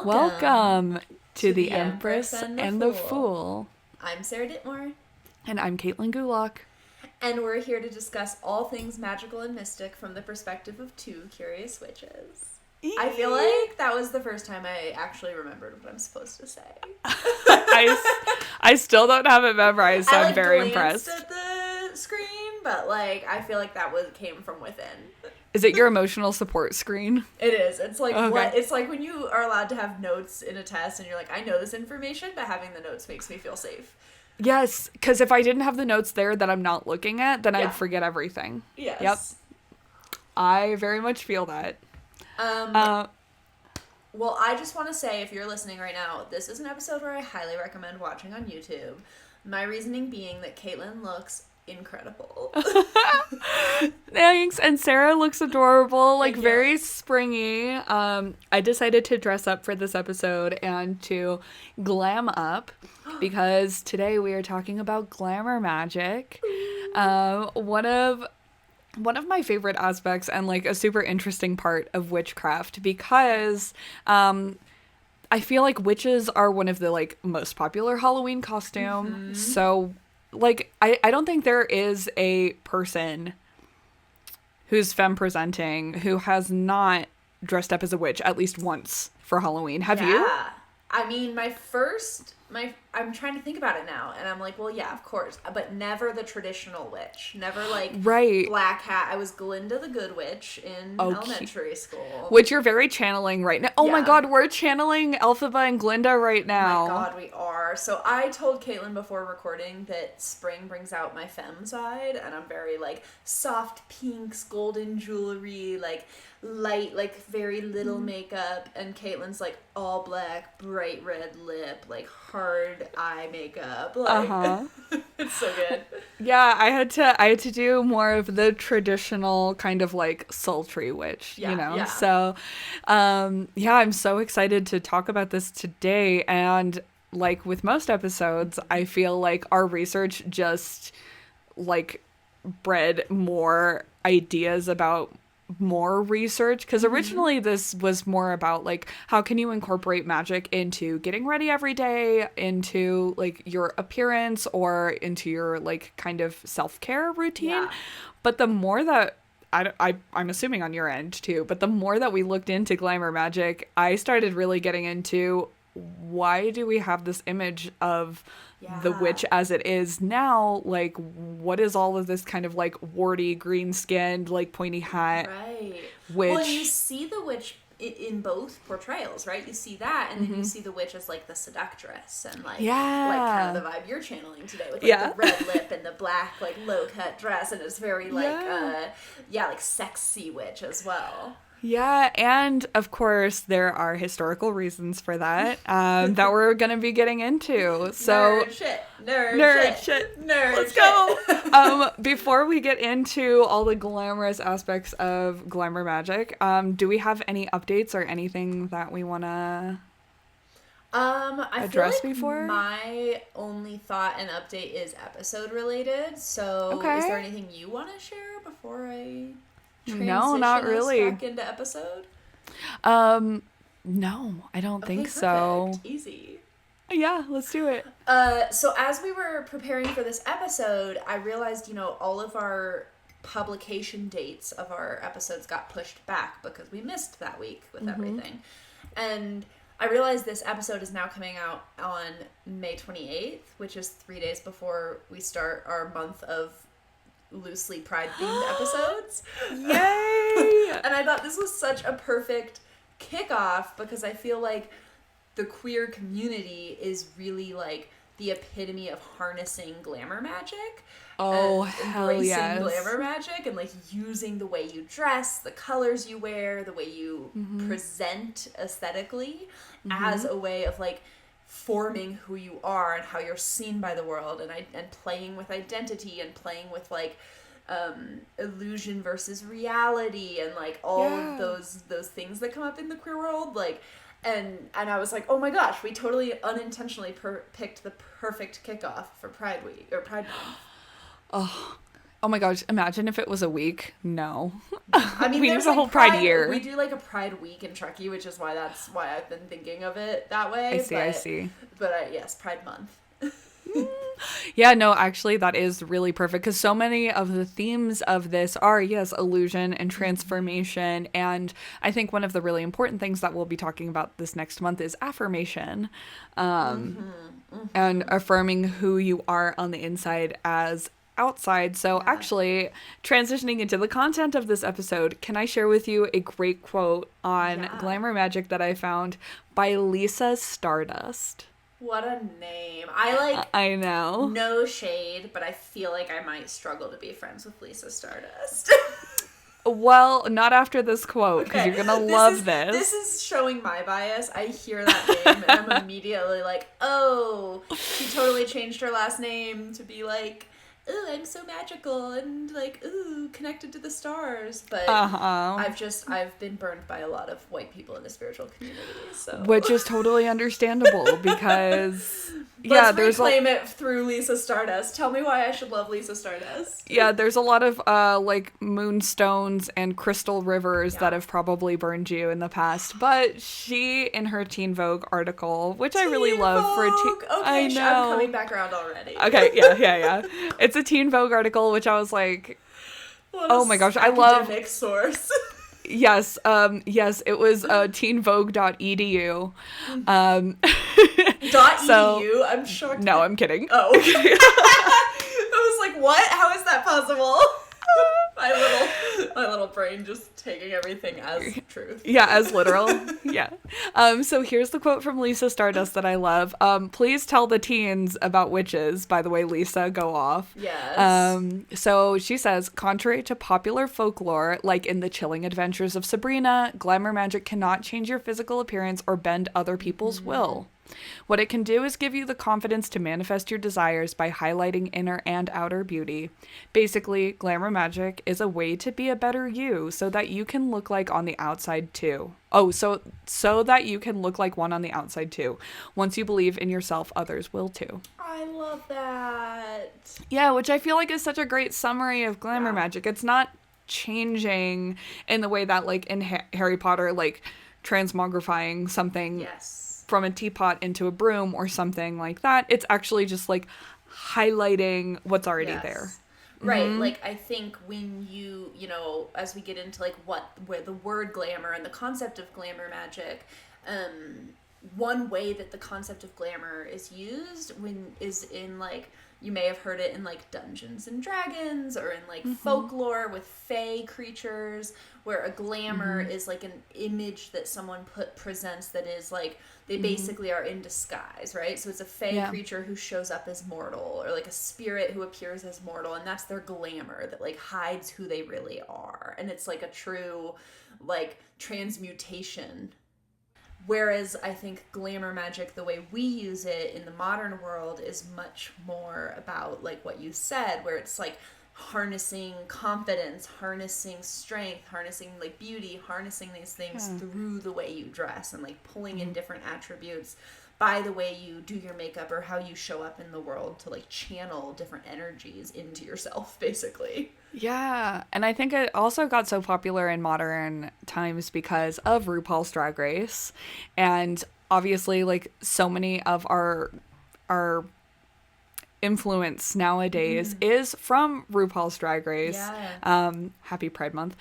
Welcome to the Empress and the Fool. I'm Sarah Dittmore. And I'm Caitlin Gulock. And we're here to discuss all things magical and mystic from the perspective of two curious witches. I feel like that was the first time I actually remembered what I'm supposed to say. I still don't have it memorized, so I'm very impressed. At the screen, but I feel like that came from within. Is it your emotional support screen? It is. It's like it's like when you are allowed to have notes in a test and you're like, I know this information, but having the notes makes me feel safe. Yes, because if I didn't have the notes there that I'm not looking at, then I'd forget everything. Yes. Yep. I very much feel that. Well, I just want to say, if you're listening right now, this is an episode where I highly recommend watching on YouTube. My reasoning being that Caitlin looks incredible. Thanks. And Sarah looks adorable, very springy. I decided to dress up for this episode and to glam up because today we are talking about glamour magic. One of my favorite aspects and a super interesting part of witchcraft, because I feel like witches are one of the most popular Halloween costume. Mm-hmm. So I don't think there is a person who's femme presenting who has not dressed up as a witch at least once for Halloween. Have you? Yeah. I mean, I'm trying to think about it now, and I'm like, well, yeah, of course, but never the traditional witch. Never black hat. I was Glinda the Good Witch in elementary school. Which you're very channeling right now. Oh my god, we're channeling Elphaba and Glinda right now. Oh my god, we are. So I told Caitlin before recording that spring brings out my femme side, and I'm very soft pinks, golden jewelry, light, very little makeup, and Caitlin's all black, bright red lip, hard eye makeup. It's so good. Yeah, I had to do more of the traditional kind of sultry witch, Yeah. So, I'm so excited to talk about this today. And with most episodes, I feel like our research just bred more ideas about more research, because originally this was more about how can you incorporate magic into getting ready every day, into your appearance, or into your kind of self-care routine. But the more that I'm assuming on your end too, but the more that we looked into glamour magic, I started really getting into why do we have this image of the witch as it is now? What is all of this kind of warty, green-skinned, pointy hat witch? Well, you see the witch in both portrayals, right? You see that, and then you see the witch as the seductress, and kind of the vibe you're channeling today with the red lip and the black low-cut dress, and it's very sexy witch as well. Yeah, and of course there are historical reasons for that that we're going to be getting into. So Nerd shit. Let's go. Before we get into all the glamorous aspects of glamour magic, do we have any updates or anything that we want to address before? My only thought and update is episode related. So is there anything you want to share before I No, not really. Back into episode? No, I don't think so. Easy. Yeah, let's do it. So as we were preparing for this episode, I realized, all of our publication dates of our episodes got pushed back because we missed that week with everything. And I realized this episode is now coming out on May 28th, which is 3 days before we start our month of loosely pride-themed episodes. Yay! And I thought this was such a perfect kickoff because I feel like the queer community is really the epitome of harnessing glamour magic. Oh, hell yes. Embracing glamour magic and using the way you dress, the colors you wear, the way you present aesthetically as a way of forming who you are and how you're seen by the world, and playing with identity and playing with illusion versus reality, and all of those things that come up in the queer world, and I was like, oh my gosh, we totally unintentionally picked the perfect kickoff for Pride Week or Pride Month. Oh, Oh my gosh, imagine if it was a week. No. I mean, we there's use a whole Pride year. We do like a Pride week in Truckee, which is why I've been thinking of it that way. I see. But yes, Pride Month. Yeah, no, actually, that is really perfect because so many of the themes of this are, yes, illusion and transformation. And I think one of the really important things that we'll be talking about this next month is affirmation, and affirming who you are on the inside as outside. So actually, transitioning into the content of this episode, can I share with you a great quote on Glamour Magic that I found by Lisa Stardust? What a name. I know. No shade, but I feel like I might struggle to be friends with Lisa Stardust. Well, not after this quote, because you're gonna love this. This is showing my bias. I hear that name and I'm immediately like, oh, she totally changed her last name to be like, ooh, I'm so magical and like, ooh, connected to the stars. But I've been burned by a lot of white people in the spiritual community, so. Which is totally understandable because Let's reclaim it through Lisa Stardust. Tell me why I should love Lisa Stardust. Yeah, there's a lot of like moonstones and crystal rivers that have probably burned you in the past. But she, in her Teen Vogue article, which I really love for a teen, okay, I know. I'm coming back around already. Okay, yeah. It's a Teen Vogue article, which I was like, oh my gosh, I love. Academic source. Yes, it was teenvogue.edu. .edu? I'm shocked. No, I'm kidding. Oh. I was like, what? How is that possible? my little brain just taking everything as truth. Yeah, as literal. Yeah. So here's the quote from Lisa Stardust that I love. Please tell the teens about witches. By the way, Lisa, go off. Yes. So she says, contrary to popular folklore, like in The Chilling Adventures of Sabrina, glamour magic cannot change your physical appearance or bend other people's will. What it can do is give you the confidence to manifest your desires by highlighting inner and outer beauty. Basically, glamour magic is a way to be a better you so that you can look like on the outside too. Oh, so that you can look like one on the outside too. Once you believe in yourself, others will too. I love that. Yeah, which I feel like is such a great summary of glamour magic. It's not changing in the way that like in Harry Potter, like transmogrifying something. Yes. From a teapot into a broom or something like that. It's actually just like highlighting what's already there. Right. Mm-hmm. Like I think when you know, as we get into like where the word glamour and the concept of glamour magic, one way that the concept of glamour is used is in like, you may have heard it in like Dungeons and Dragons or in like folklore with fae creatures, where a glamour is like an image that someone presents that is like, they basically are in disguise, right? So it's a fae creature who shows up as mortal, or like a spirit who appears as mortal, and that's their glamour that like hides who they really are. And it's like a true like transmutation. Whereas I think glamour magic, the way we use it in the modern world, is much more about like what you said, where it's like harnessing confidence, harnessing strength, harnessing like beauty, harnessing these things through the way you dress, and like pulling in different attributes by the way you do your makeup or how you show up in the world to like channel different energies into yourself, basically. Yeah, and I think it also got so popular in modern times because of RuPaul's Drag Race, and obviously like so many of our influence nowadays is from RuPaul's Drag Race. Happy Pride Month.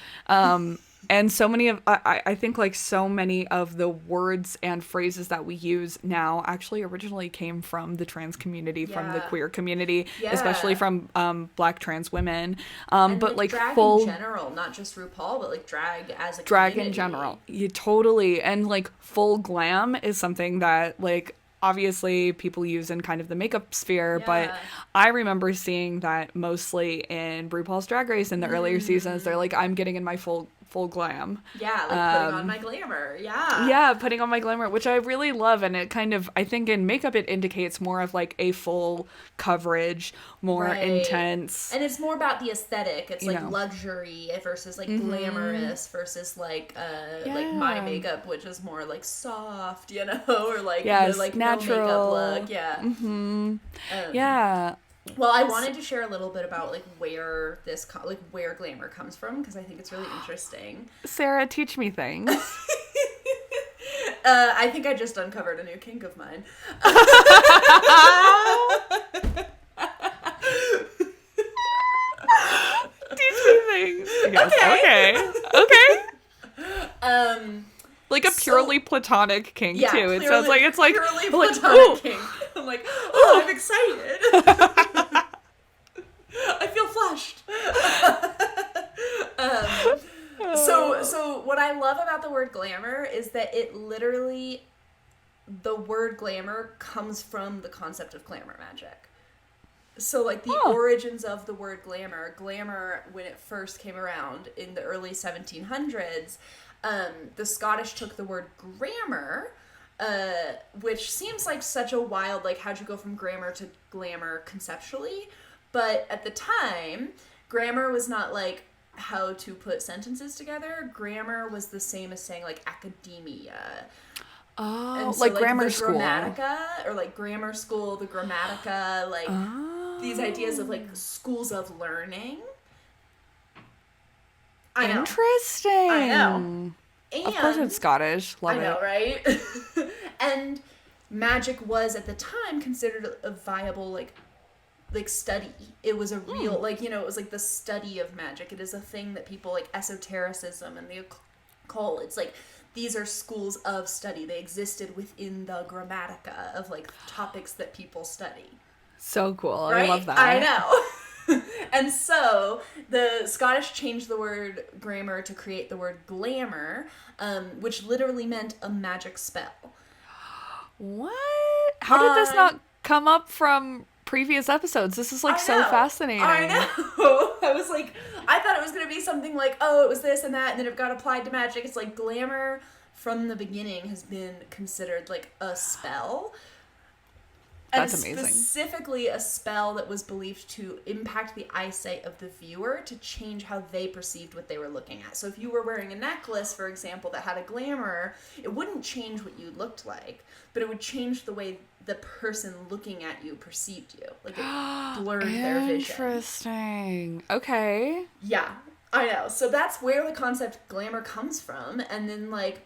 And so many of, I think like so many of the words and phrases that we use now actually originally came from the trans community, from the queer community, especially from Black trans women. But like drag full in general, not just RuPaul, but like drag as a drag community. in general. Yeah, totally. And like full glam is something that like obviously people use in kind of the makeup sphere, but I remember seeing that mostly in RuPaul's Drag Race in the earlier seasons. They're like, I'm getting in my full glam. Yeah, like putting on my glamour. Yeah, putting on my glamour, which I really love. And it kind of, I think in makeup, it indicates more of like a full coverage, more intense. And it's more about the aesthetic. It's like luxury versus like glamorous versus like my makeup, which is more like soft, you know, or like the like natural no makeup look. Yeah. Yeah. Well, I wanted to share a little bit about like where where glamour comes from, because I think it's really interesting. Sarah, teach me things. I think I just uncovered a new kink of mine. Teach me things. Yes. Okay. Like a purely platonic kink too. It sounds like it's like purely platonic kink. I'm like, oh, I'm excited. I feel flushed. So what I love about the word glamour is that the word glamour comes from the concept of glamour magic. So, like, the origins of the word glamour, when it first came around in the early 1700s, the Scottish took the word grammar, which seems like such a wild, like, how'd you go from grammar to glamour conceptually? But at the time, grammar was not, like, how to put sentences together. Grammar was the same as saying, like, academia. Oh, so, like grammar the school. Grammatica, or, like, grammar school, the Grammatica, like... These ideas of, like, schools of learning. I know. Interesting. I know. And, of course it's Scottish. Love it. I know, right? And magic was, at the time, considered a viable, like study. It was a real, like, you know, it was, like, the study of magic. It is a thing that people, like, esotericism and the occult, it's, like, these are schools of study. They existed within the Grammatica of, like, topics that people study. So cool. Right? I love that. I know. And so the Scottish changed the word grammar to create the word glamour, which literally meant a magic spell. What? How did this not come up from previous episodes? This is like so fascinating. I know. I thought it was going to be something like, oh, it was this and that, and then it got applied to magic. It's like glamour from the beginning has been considered like a spell. That's amazing. Specifically a spell that was believed to impact the eyesight of the viewer to change how they perceived what they were looking at. So if you were wearing a necklace, for example, that had a glamour, it wouldn't change what you looked like, but it would change the way the person looking at you perceived you. Like it blurred their vision. Interesting. Okay. Yeah, I know. So that's where the concept glamour comes from. And then like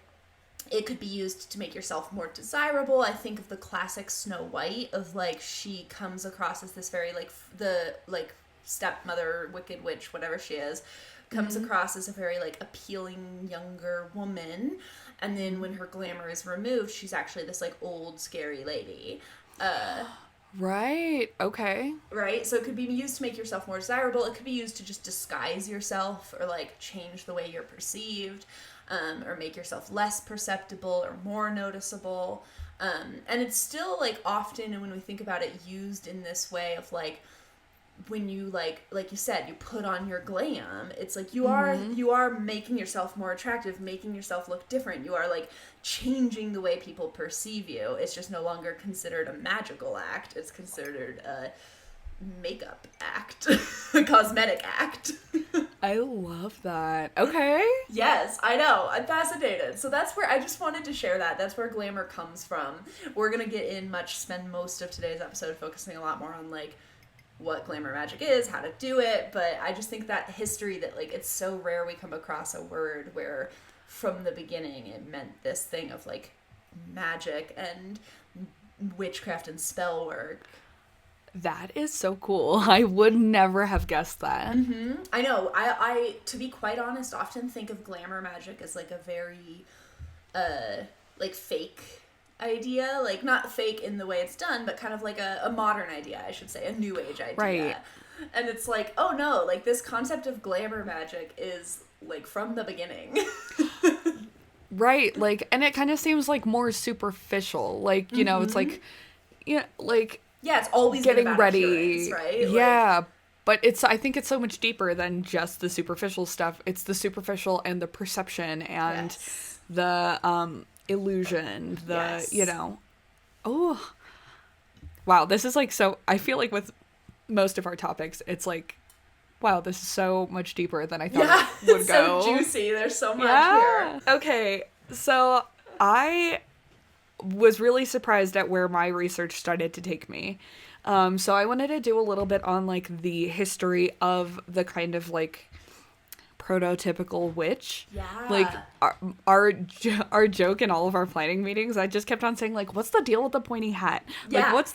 it could be used to make yourself more desirable. I think of the classic Snow White of like she comes across as this very like the like stepmother, wicked witch, whatever she is, comes across as a very like appealing younger woman, and then when her glamour is removed, she's actually this like old scary lady. Right. Okay. Right? So it could be used to make yourself more desirable. It could be used to just disguise yourself or like change the way you're perceived. Or make yourself less perceptible or more noticeable. And it's still, like, often, when we think about it, used in this way of, like, when you, like you said, you put on your glam, it's like you are making yourself more attractive, making yourself look different. You are, like, changing the way people perceive you. It's just no longer considered a magical act. It's considered a makeup act, a cosmetic act. I love that. Okay. Yes, I know. I'm fascinated. So that's where I just wanted to share that. That's where glamour comes from. We're going to spend most of today's episode focusing a lot more on like what glamour magic is, how to do it, but I just think that history that like it's so rare we come across a word where from the beginning it meant this thing of like magic and witchcraft and spell work. That is so cool. I would never have guessed that. Mm-hmm. I know. I, to be quite honest, often think of glamour magic as like a very, like fake idea. Like not fake in the way it's done, but kind of like a modern idea, I should say, a new age idea. Right. And it's like, oh no, like this concept of glamour magic is like from the beginning. Right. Like, and it kind of seems like more superficial. Like, you know, it's like, yeah, like. Yeah, it's always getting been about ready, appearance, right? Yeah, like, but I think it's so much deeper than just the superficial stuff. It's the superficial and the perception and the illusion, you know. Oh, wow, this is like so. I feel like with most of our topics, it's like, wow, this is so much deeper than I thought it would go. So juicy. There's so much here. Okay, so I was really surprised at where my research started to take me. So I wanted to do a little bit on like the history of the kind of like prototypical witch. Yeah. Like our joke in all of our planning meetings, I just kept on saying like, what's the deal with the pointy hat? Yeah. Like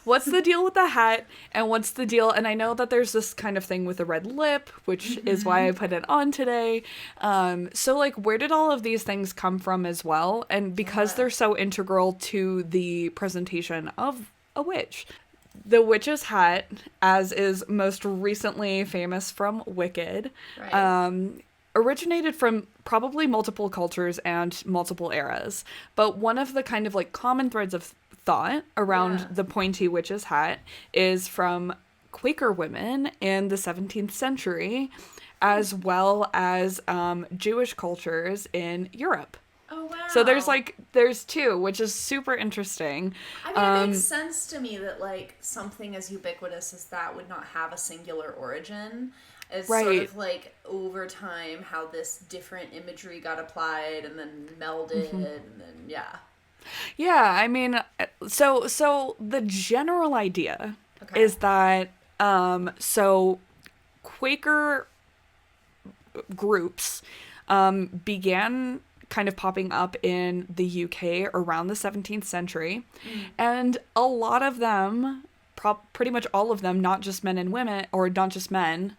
what's the deal with the hat, and what's the deal? And I know that there's this kind of thing with the red lip, which is why I put it on today. So like, where did all of these things come from as well? And because they're so integral to the presentation of a witch. The witch's hat, as is most recently famous from Wicked, Right. originated from probably multiple cultures and multiple eras. But one of the kind of like common threads of thought around the pointy witch's hat is from Quaker women in the 17th century, as well as Jewish cultures in Europe. Oh, wow. So there's two, which is super interesting. I mean, it makes sense to me that, like, something as ubiquitous as that would not have a singular origin. It's sort of like, over time, how this different imagery got applied and then melded, and then, yeah. Yeah, I mean, so the general idea is that, so Quaker groups began kind of popping up in the UK around the 17th century. And a lot of them, pretty much all of them, not just men and women, or not just men,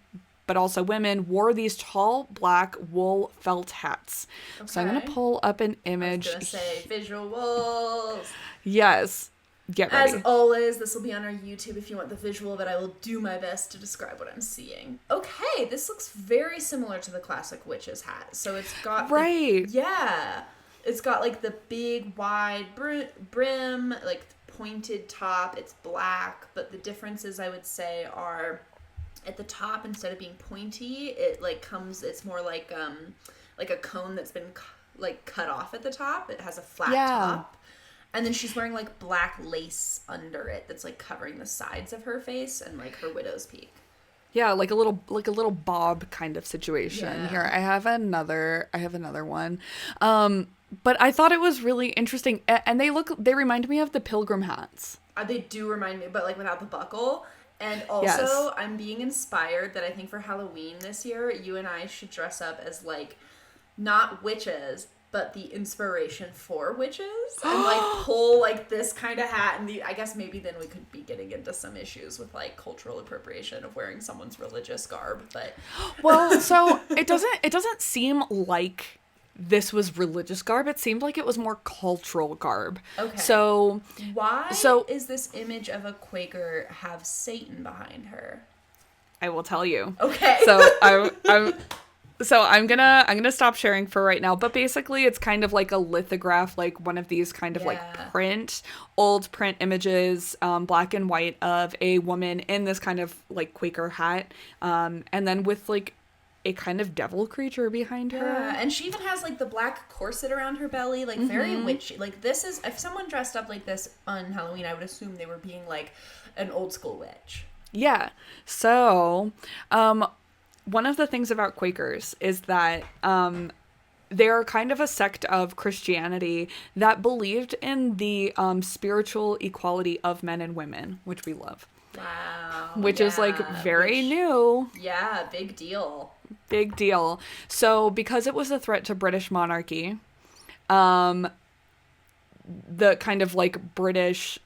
but also women, wore these tall black wool felt hats. Okay. So I'm going to pull up an image. I was going to say visuals. Yes. Get ready. As always, this will be on our YouTube if you want the visual, but I will do my best to describe what I'm seeing. Okay, this looks very similar to the classic witch's hat. So it's got... It's got, like, the big, wide brim, like, pointed top. It's black, but the differences, I would say, are... At the top, instead of being pointy, it, like, it's more like a cone that's been, like, cut off at the top. It has a flat top. And then she's wearing, like, black lace under it that's, like, covering the sides of her face and, like, her widow's peak. Yeah, like a little bob kind of situation. Yeah. Here, I have another one. But I thought it was really interesting. And they remind me of the pilgrim hats. They do remind me, but, like, without the buckle. And also, I'm being inspired that I think for Halloween this year, you and I should dress up as, like, not witches, but the inspiration for witches, and like pull like this kind of hat, and I guess maybe then we could be getting into some issues with like cultural appropriation of wearing someone's religious garb. But well, so it doesn't seem like this was religious garb. It seemed like it was more cultural garb. Okay. So why is this image of a Quaker have Satan behind her? I will tell you. Okay. So I'm gonna stop sharing for right now, but basically it's kind of like a lithograph, like one of these kind of like old print images, black and white, of a woman in this kind of like Quaker hat, and then with like a kind of devil creature behind her. Yeah, and she even has like the black corset around her belly, like very witchy. Like this is, if someone dressed up like this on Halloween, I would assume they were being like an old school witch. Yeah. So, one of the things about Quakers is that they're kind of a sect of Christianity that believed in the spiritual equality of men and women, which we love. Wow. Which is like very new. Yeah, big deal. Big deal. So because it was a threat to British monarchy, the kind of like British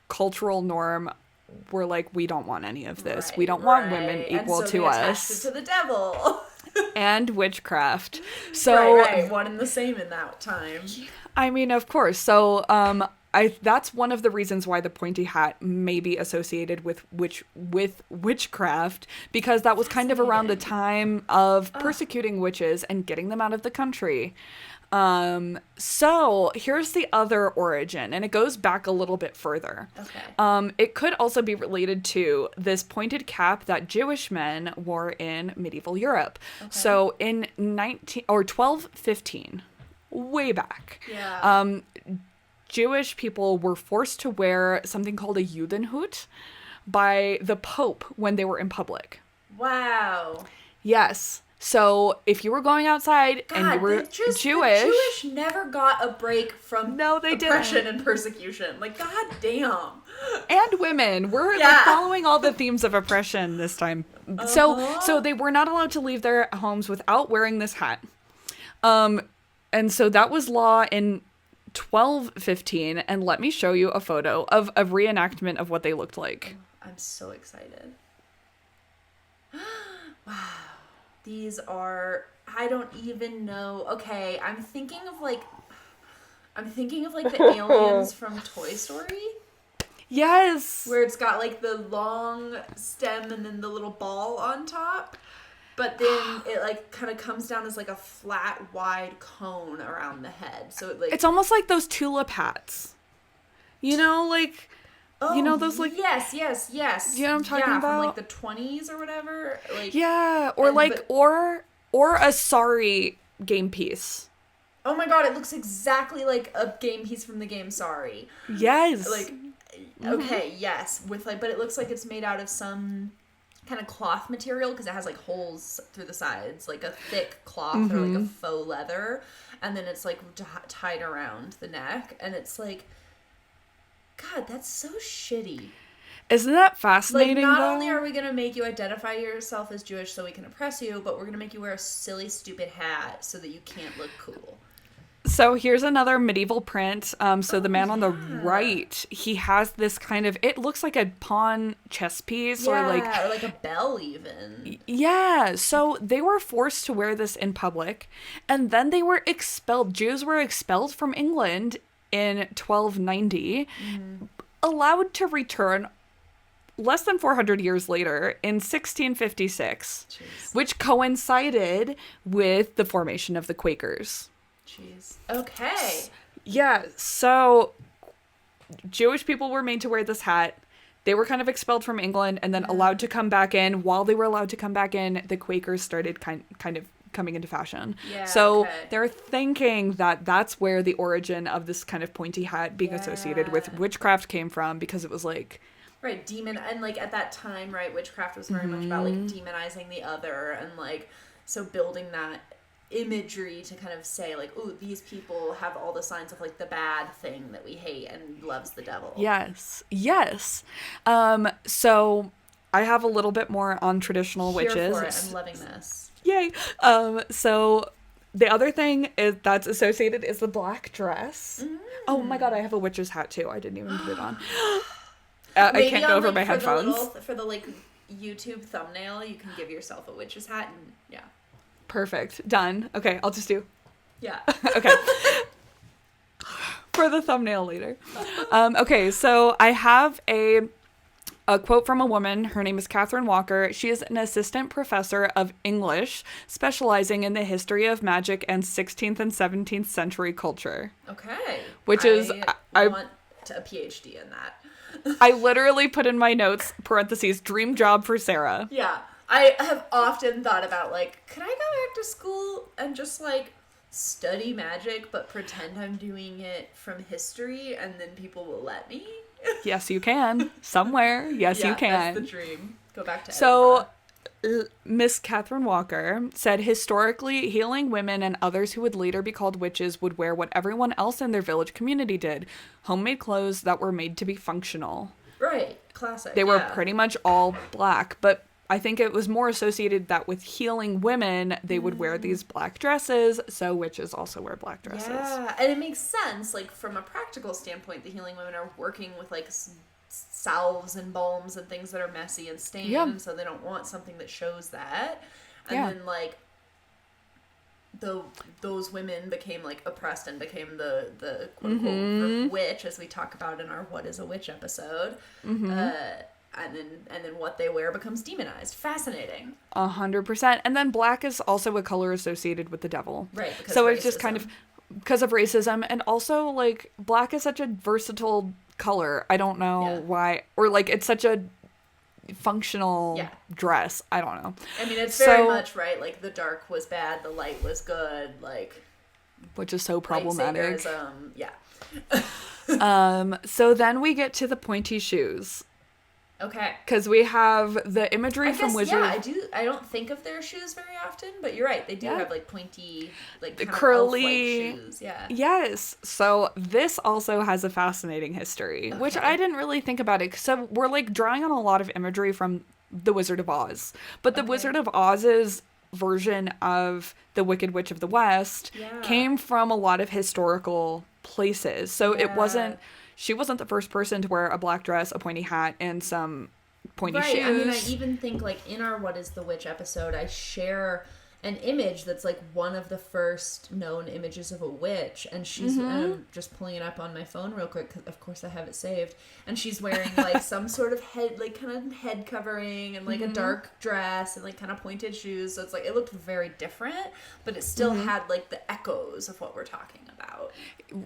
cultural norm were like, we don't want any of this. We don't want women equal to us. It to the devil. And witchcraft. So right. One and the same in that time. I mean, of course. So that's one of the reasons why the pointy hat may be associated with witchcraft, because that was kind of around the time of persecuting witches and getting them out of the country. So here's the other origin, and it goes back a little bit further. Okay. It could also be related to this pointed cap that Jewish men wore in medieval Europe. Okay. So in 1215, way back. Yeah. Jewish people were forced to wear something called a Judenhut by the Pope when they were in public. Wow. Yes. So if you were going outside and you were the Jewish never got a break from oppression and persecution. Like, god damn. And women. We're like following all the themes of oppression this time. So they were not allowed to leave their homes without wearing this hat. And so that was law in 1215. And let me show you a photo of a reenactment of what they looked like. I'm so excited. Wow. These are, I don't even know. Okay, I'm thinking of like the aliens from Toy Story. Yes. Where it's got like the long stem and then the little ball on top. But then it like kind of comes down as like a flat, wide cone around the head. So it like, it's almost like those tulip hats. You know, like, you know those like... Yes. You know what I'm talking about? From like the 20s or whatever. Like, yeah, or or a Sorry game piece. Oh my god, it looks exactly like a game piece from the game Sorry. Yes. Like, okay, yes. With like, but it looks like it's made out of some kind of cloth material because it has like holes through the sides, like a thick cloth or like a faux leather. And then it's like tied around the neck. And it's like... God, that's so shitty. Isn't that fascinating, like, not only are we going to make you identify yourself as Jewish so we can oppress you, but we're going to make you wear a silly, stupid hat so that you can't look cool. So here's another medieval print. The man on the right, he has this kind of, it looks like a pawn chess piece or like a bell even. Yeah. So they were forced to wear this in public, and then they were expelled. Jews were expelled from England in 1290, allowed to return less than 400 years later in 1656, which coincided with the formation of the Quakers. Jeez. Okay. Yeah, so Jewish people were made to wear this hat. They were kind of expelled from England and then allowed to come back in. While they were allowed to come back in, the Quakers started kind of coming into fashion. Yeah, so they're thinking that that's where the origin of this kind of pointy hat being associated with witchcraft came from, because it was like... Right, demon, and like at that time, right, witchcraft was very much about like demonizing the other, and like, so building that imagery to kind of say like, ooh, these people have all the signs of like the bad thing that we hate and loves the devil. Yes. So I have a little bit more on traditional witches. For it. I'm loving this. Yay. So the other thing that's associated is the black dress. Oh my god, I have a witch's hat too. I didn't even put it on. I can't go over my headphones. For the like YouTube thumbnail, you can give yourself a witch's hat and yeah. Perfect. Done. Okay, I'll just do. Yeah. Okay. For the thumbnail later. Okay, so I have a quote from a woman. Her name is Catherine Walker. She is an assistant professor of English, specializing in the history of magic and 16th and 17th century culture. Okay. Which is... I want a PhD in that. I literally put in my notes, parentheses, dream job for Sarah. Yeah. I have often thought about, like, could I go back to school and just, like, study magic but pretend I'm doing it from history and then people will let me? Yes, you can. Somewhere. Yes, you can. That's the dream. Go back to Edinburgh. So, Miss Catherine Walker said, historically, healing women and others who would later be called witches would wear what everyone else in their village community did. Homemade clothes that were made to be functional. Right. Classic. They were pretty much all black, but I think it was more associated that with healing women, they would wear these black dresses, so witches also wear black dresses. Yeah, and it makes sense, like, from a practical standpoint, the healing women are working with, like, salves and balms and things that are messy and stained, so they don't want something that shows that. And then, like, those women became, like, oppressed and became the quote-unquote witch, as we talk about in our What is a Witch episode. And then what they wear becomes demonized. Fascinating. 100%. And then black is also a color associated with the devil. Right. So it's just kind of because of racism, and also like black is such a versatile color. I don't know why, or like it's such a functional dress. I don't know. I mean, it's very much right. Like the dark was bad, the light was good. Like, which is so problematic. Yeah. So then we get to the pointy shoes. Okay. Because we have the imagery from Wizard. Yeah, I do. I don't think of their shoes very often, but you're right. They do have like pointy, like the kind curly of elf-like shoes. Yeah. Yes. So this also has a fascinating history, which I didn't really think about it. So we're like drawing on a lot of imagery from the Wizard of Oz, but the Wizard of Oz's version of the Wicked Witch of the West came from a lot of historical places. So she wasn't the first person to wear a black dress, a pointy hat, and some pointy shoes. I mean, I even think like in our What is the Witch episode, I share an image that's like one of the first known images of a witch, and she's and I'm just pulling it up on my phone real quick because of course I have it saved, and she's wearing like some sort of head, like kind of head covering, and like a dark dress and like kind of pointed shoes. So it's like it looked very different, but it still had like the echoes of what we're talking about.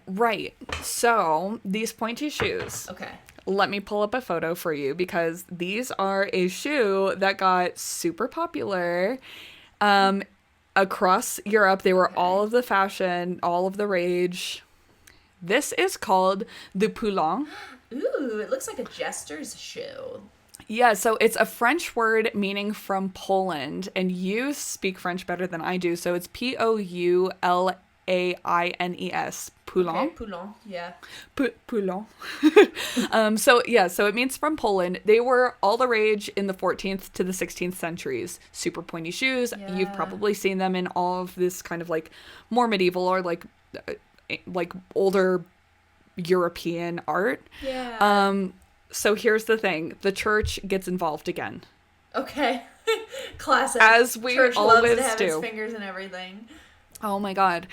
Right. So these pointy shoes. Okay. Let me pull up a photo for you because these are a shoe that got super popular across Europe. They were all of the fashion, all of the rage. This is called the poulon. Ooh, it looks like a jester's shoe. Yeah, so it's a French word meaning from Poland, and you speak French better than I do, so it's Poulines. Poulon. Okay, poulon, yeah. Poulon. So it means from Poland. They were all the rage in the 14th to the 16th centuries. Super pointy shoes. Yeah. You've probably seen them in all of this kind of like more medieval or like older European art. Yeah. So here's the thing. The church gets involved again. Okay. Classic. As we church always loves to have do. Its fingers and everything. Oh my god.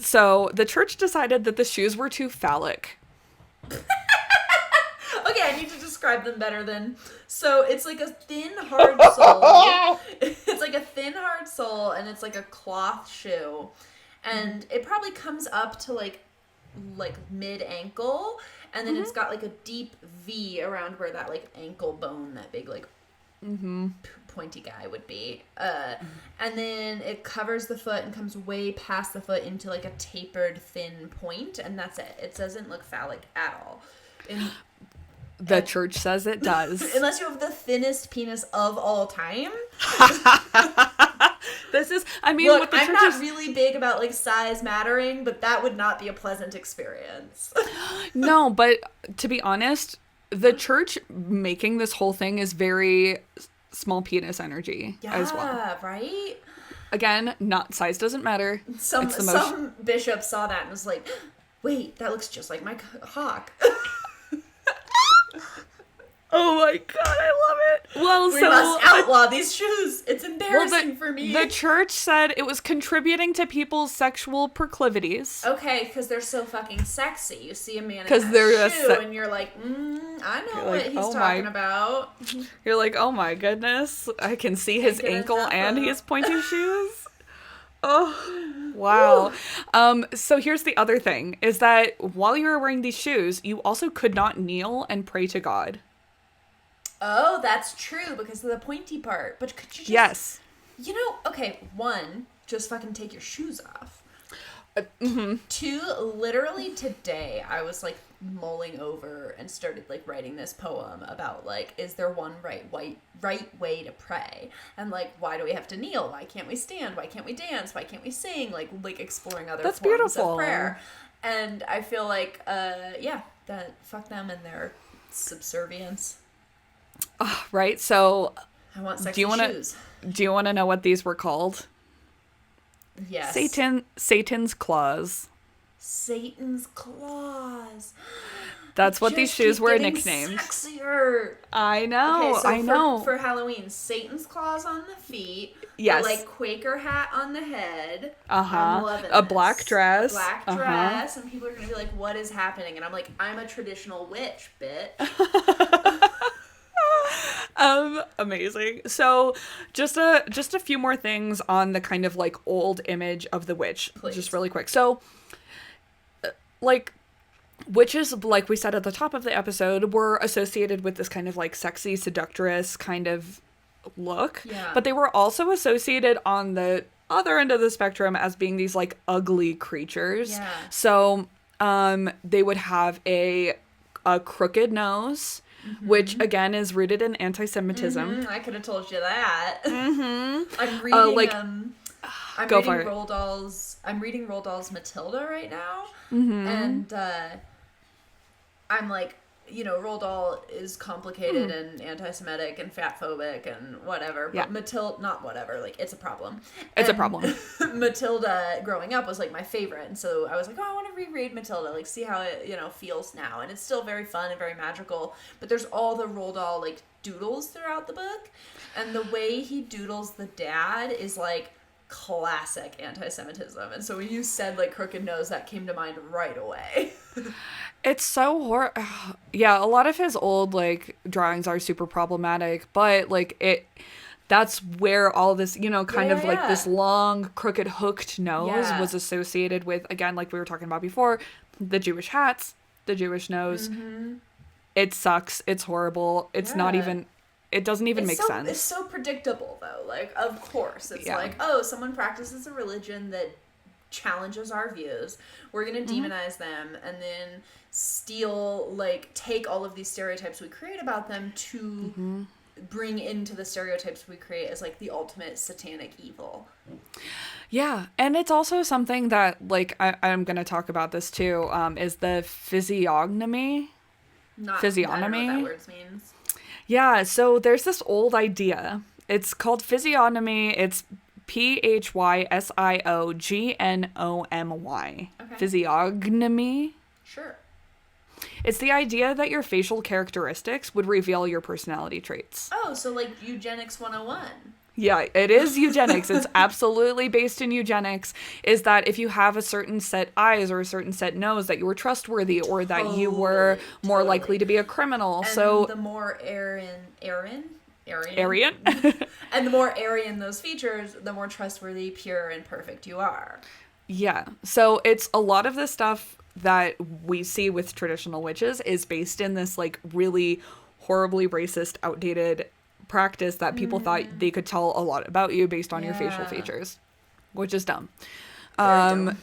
So the church decided that the shoes were too phallic. Okay, I need to describe them better then. So it's like a thin, hard sole. It's like a thin, hard sole, and it's like a cloth shoe. And it probably comes up to like mid-ankle, and then it's got like a deep V around where that like ankle bone, that big like pointy guy would be. And then it covers the foot and comes way past the foot into like a tapered thin point, and that's it. It doesn't look phallic at all. The church says it does. Unless you have the thinnest penis of all time. This is, I mean, look, what the I'm church not is... really big about like size mattering, but that would not be a pleasant experience. No, but to be honest, the church making this whole thing is very small penis energy as well. Yeah, right? Again, not size doesn't matter. Some bishop saw that and was like, wait, that looks just like my hawk. Oh my god, I love it. Well, we must outlaw these shoes. It's embarrassing for me. The church said it was contributing to people's sexual proclivities. Okay, because they're so fucking sexy. You see a man in that shoe and you're like, I know what he's talking about. You're like, oh my goodness. I can see his ankle and his pointy shoes. Oh, wow. So here's the other thing, is that while you were wearing these shoes, you also could not kneel and pray to God. Oh, that's true, because of the pointy part. But could you just... Yes. You know, okay, one, just fucking take your shoes off. Two, literally today, I was, like, mulling over and started, like, writing this poem about, like, is there one right way to pray? And, like, why do we have to kneel? Why can't we stand? Why can't we dance? Why can't we sing? Like exploring other forms of prayer. And I feel like, that fuck them and their subservience. Right, so I want sexy shoes. Do you want to know what these were called? Yes. Satan's claws. Satan's claws. That's what these shoes were nicknamed. Sexier. I know. Okay, so I know. For Halloween, Satan's claws on the feet. Yes. A, like, Quaker hat on the head. I'm loving a black dress. Black dress, and people are gonna be like, "What is happening?" And I'm like, "I'm a traditional witch, bitch." Amazing. So just a few more things on the kind of like old image of the witch. Please. Just really quick. So like witches, like we said at the top of the episode, were associated with this kind of like sexy, seductress kind of look. Yeah. But they were also associated on the other end of the spectrum as being these like ugly creatures. Yeah. So they would have a crooked nose. which again is rooted in anti-Semitism. I could have told you that. I'm reading I'm reading Roald Dahl's Matilda right now, and I'm like, you know, Roald Dahl is complicated and anti-Semitic and fat-phobic and whatever, but Matilda, not whatever, like, it's a problem. It's a problem. Matilda, growing up, was, like, my favorite, and so I was like, oh, I want to reread Matilda, like, see how it, you know, feels now, and it's still very fun and very magical, but there's all the Roald Dahl, like, doodles throughout the book, and the way he doodles the dad is, like, classic anti-Semitism, and so when you said, like, crooked nose, that came to mind right away. It's so yeah, a lot of his old, like, drawings are super problematic, but, like, that's where all this, you know, kind of like this long, crooked, hooked nose was associated with, again, like we were talking about before, the Jewish hats, the Jewish nose. It sucks. It's horrible. It's not even, it doesn't even make sense. It's so predictable, though. Like, of course. It's like, oh, someone practices a religion that challenges our views. We're going to demonize them and then take all of these stereotypes we create about them to bring into the stereotypes we create as, like, the ultimate satanic evil. Yeah, and it's also something that, like, I'm going to talk about this too, is the physiognomy. Physiognomy. I don't know what that word means. Yeah, so there's this old idea. It's called physiognomy. It's physiognomy. Okay. Physiognomy. Sure. It's the idea that your facial characteristics would reveal your personality traits. Oh, so like eugenics 101. Yeah, it is eugenics. It's absolutely based in eugenics. Is that if you have a certain set eyes or a certain set nose, that you were trustworthy or that you were more likely to be a criminal. And so the more Aryan? And the more Aryan those features, the more trustworthy, pure, and perfect you are. Yeah. So it's a lot of the stuff that we see with traditional witches is based in this, like, really horribly racist, outdated practice that people thought they could tell a lot about you based on your facial features, which is dumb. Dumb.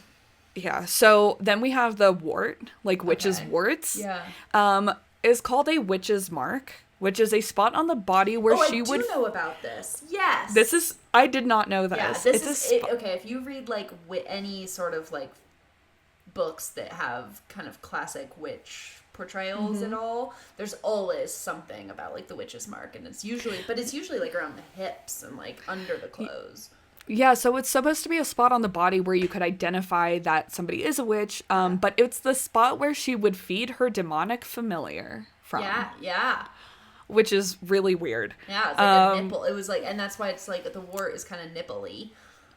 Yeah. So then we have the wart, like witch's warts. Yeah. Is called a witch's mark, which is a spot on the body where she would. I do know about this. Yes. This is. I did not know this. Yeah, this is okay. If you read like any sort of like books that have kind of classic witch portrayals and all, there's always something about like the witch's mark, and it's usually like around the hips and like under the clothes. Yeah, so it's supposed to be a spot on the body where you could identify that somebody is a witch, but it's the spot where she would feed her demonic familiar from. Yeah. Which is really weird. Yeah, it's like a nipple. It was like, and that's why it's like the wart is kind of nipply.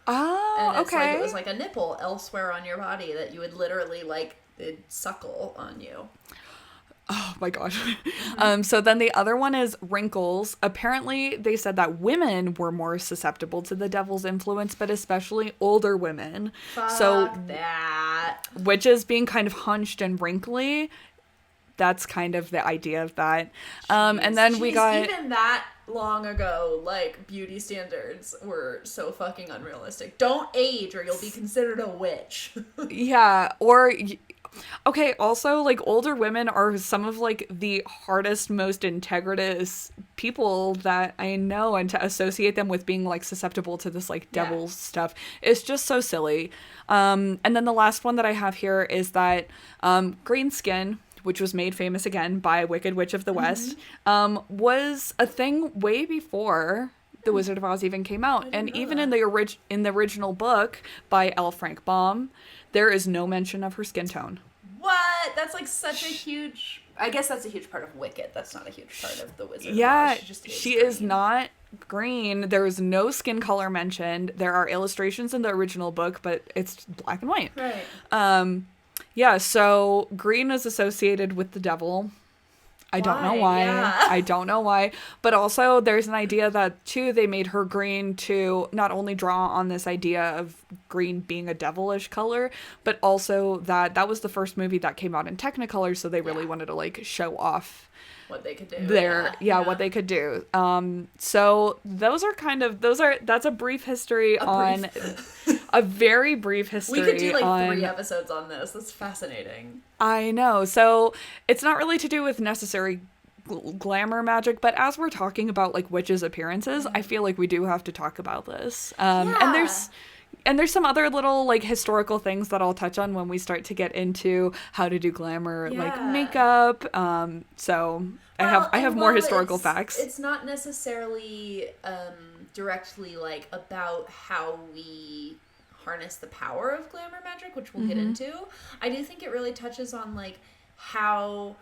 Oh, and it's okay. Like, it was like a nipple elsewhere on your body that you would literally like it'd suckle on you. Oh my gosh. So then the other one is wrinkles. Apparently they said that women were more susceptible to the devil's influence, but especially older women. Fuck that. Witches being kind of hunched and wrinkly. That's kind of the idea of that. And then we got... Even that long ago, like, beauty standards were so fucking unrealistic. Don't age or you'll be considered a witch. Yeah, or... Okay, also, like, older women are some of, like, the hardest, most integritous people that I know, and to associate them with being, like, susceptible to this, like, devil stuff is just so silly. And then the last one that I have here is that green skin, which was made famous again by Wicked Witch of the West, was a thing way before The Wizard of Oz even came out. And even in the original book by L. Frank Baum, there is no mention of her skin tone. What? That's like such a huge... I guess that's a huge part of Wicked. That's not a huge part of The Wizard of Oz. Yeah, she is not green. There is no skin color mentioned. There are illustrations in the original book, but it's black and white. Right. Yeah, so green is associated with the devil. I don't know why. Yeah. I don't know why. But also there's an idea that, too, they made her green to not only draw on this idea of green being a devilish color, but also that was the first movie that came out in Technicolor, so they really wanted to, like, show off what they could do. What they could do. So that's a brief history a very brief history. We could do like 3 episodes on this. That's fascinating. I know. So it's not really to do with necessary glamour magic, but as we're talking about like witches' appearances, I feel like we do have to talk about this. And there's some other little like historical things that I'll touch on when we start to get into how to do glamour like makeup. So I have more historical facts. It's not necessarily directly like about how we harness the power of glamour magic, which we'll get into. I do think it really touches on like how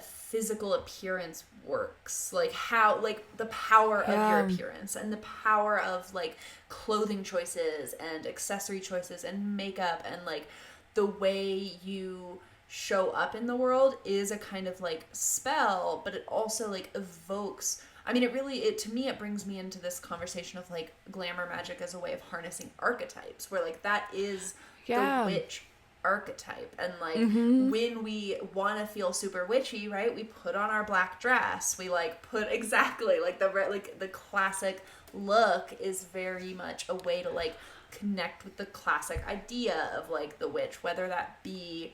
physical appearance works, like how like the power of your appearance and the power of like clothing choices and accessory choices and makeup and like the way you show up in the world is a kind of like spell, but it also like evokes, I mean, to me, it brings me into this conversation of like glamour magic as a way of harnessing archetypes, where like that is the witch archetype. And like when we want to feel super witchy, right, we put on our black dress, we like put exactly like the classic look is very much a way to like connect with the classic idea of like the witch, whether that be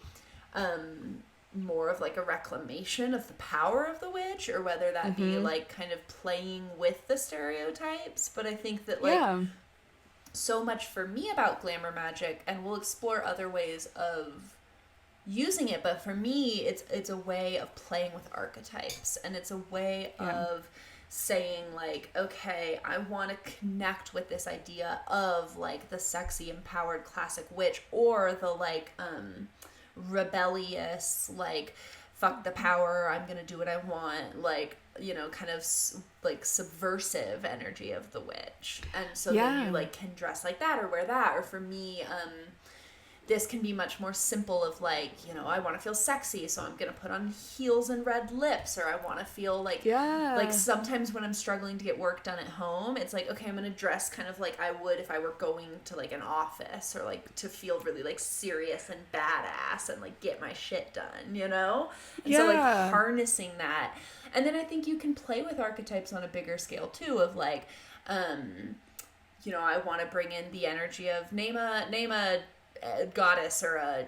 more of like a reclamation of the power of the witch, or whether that be like kind of playing with the stereotypes. But I think that like so much for me about glamour magic, and we'll explore other ways of using it, but for me it's a way of playing with archetypes, and it's a way of saying like, okay, I want to connect with this idea of like the sexy empowered classic witch, or the like rebellious like fuck the power, I'm gonna do what I want, like, you know, kind of like subversive energy of the witch. And so then you like can dress like that or wear that. Or for me, this can be much more simple of like, you know, I want to feel sexy, so I'm gonna put on heels and red lips. Or I want to feel like like sometimes when I'm struggling to get work done at home, it's like, okay, I'm gonna dress kind of like I would if I were going to like an office, or like to feel really like serious and badass and like get my shit done, you know? And so like harnessing that. And then I think you can play with archetypes on a bigger scale too, of like, you know, I want to bring in the energy of name a goddess or a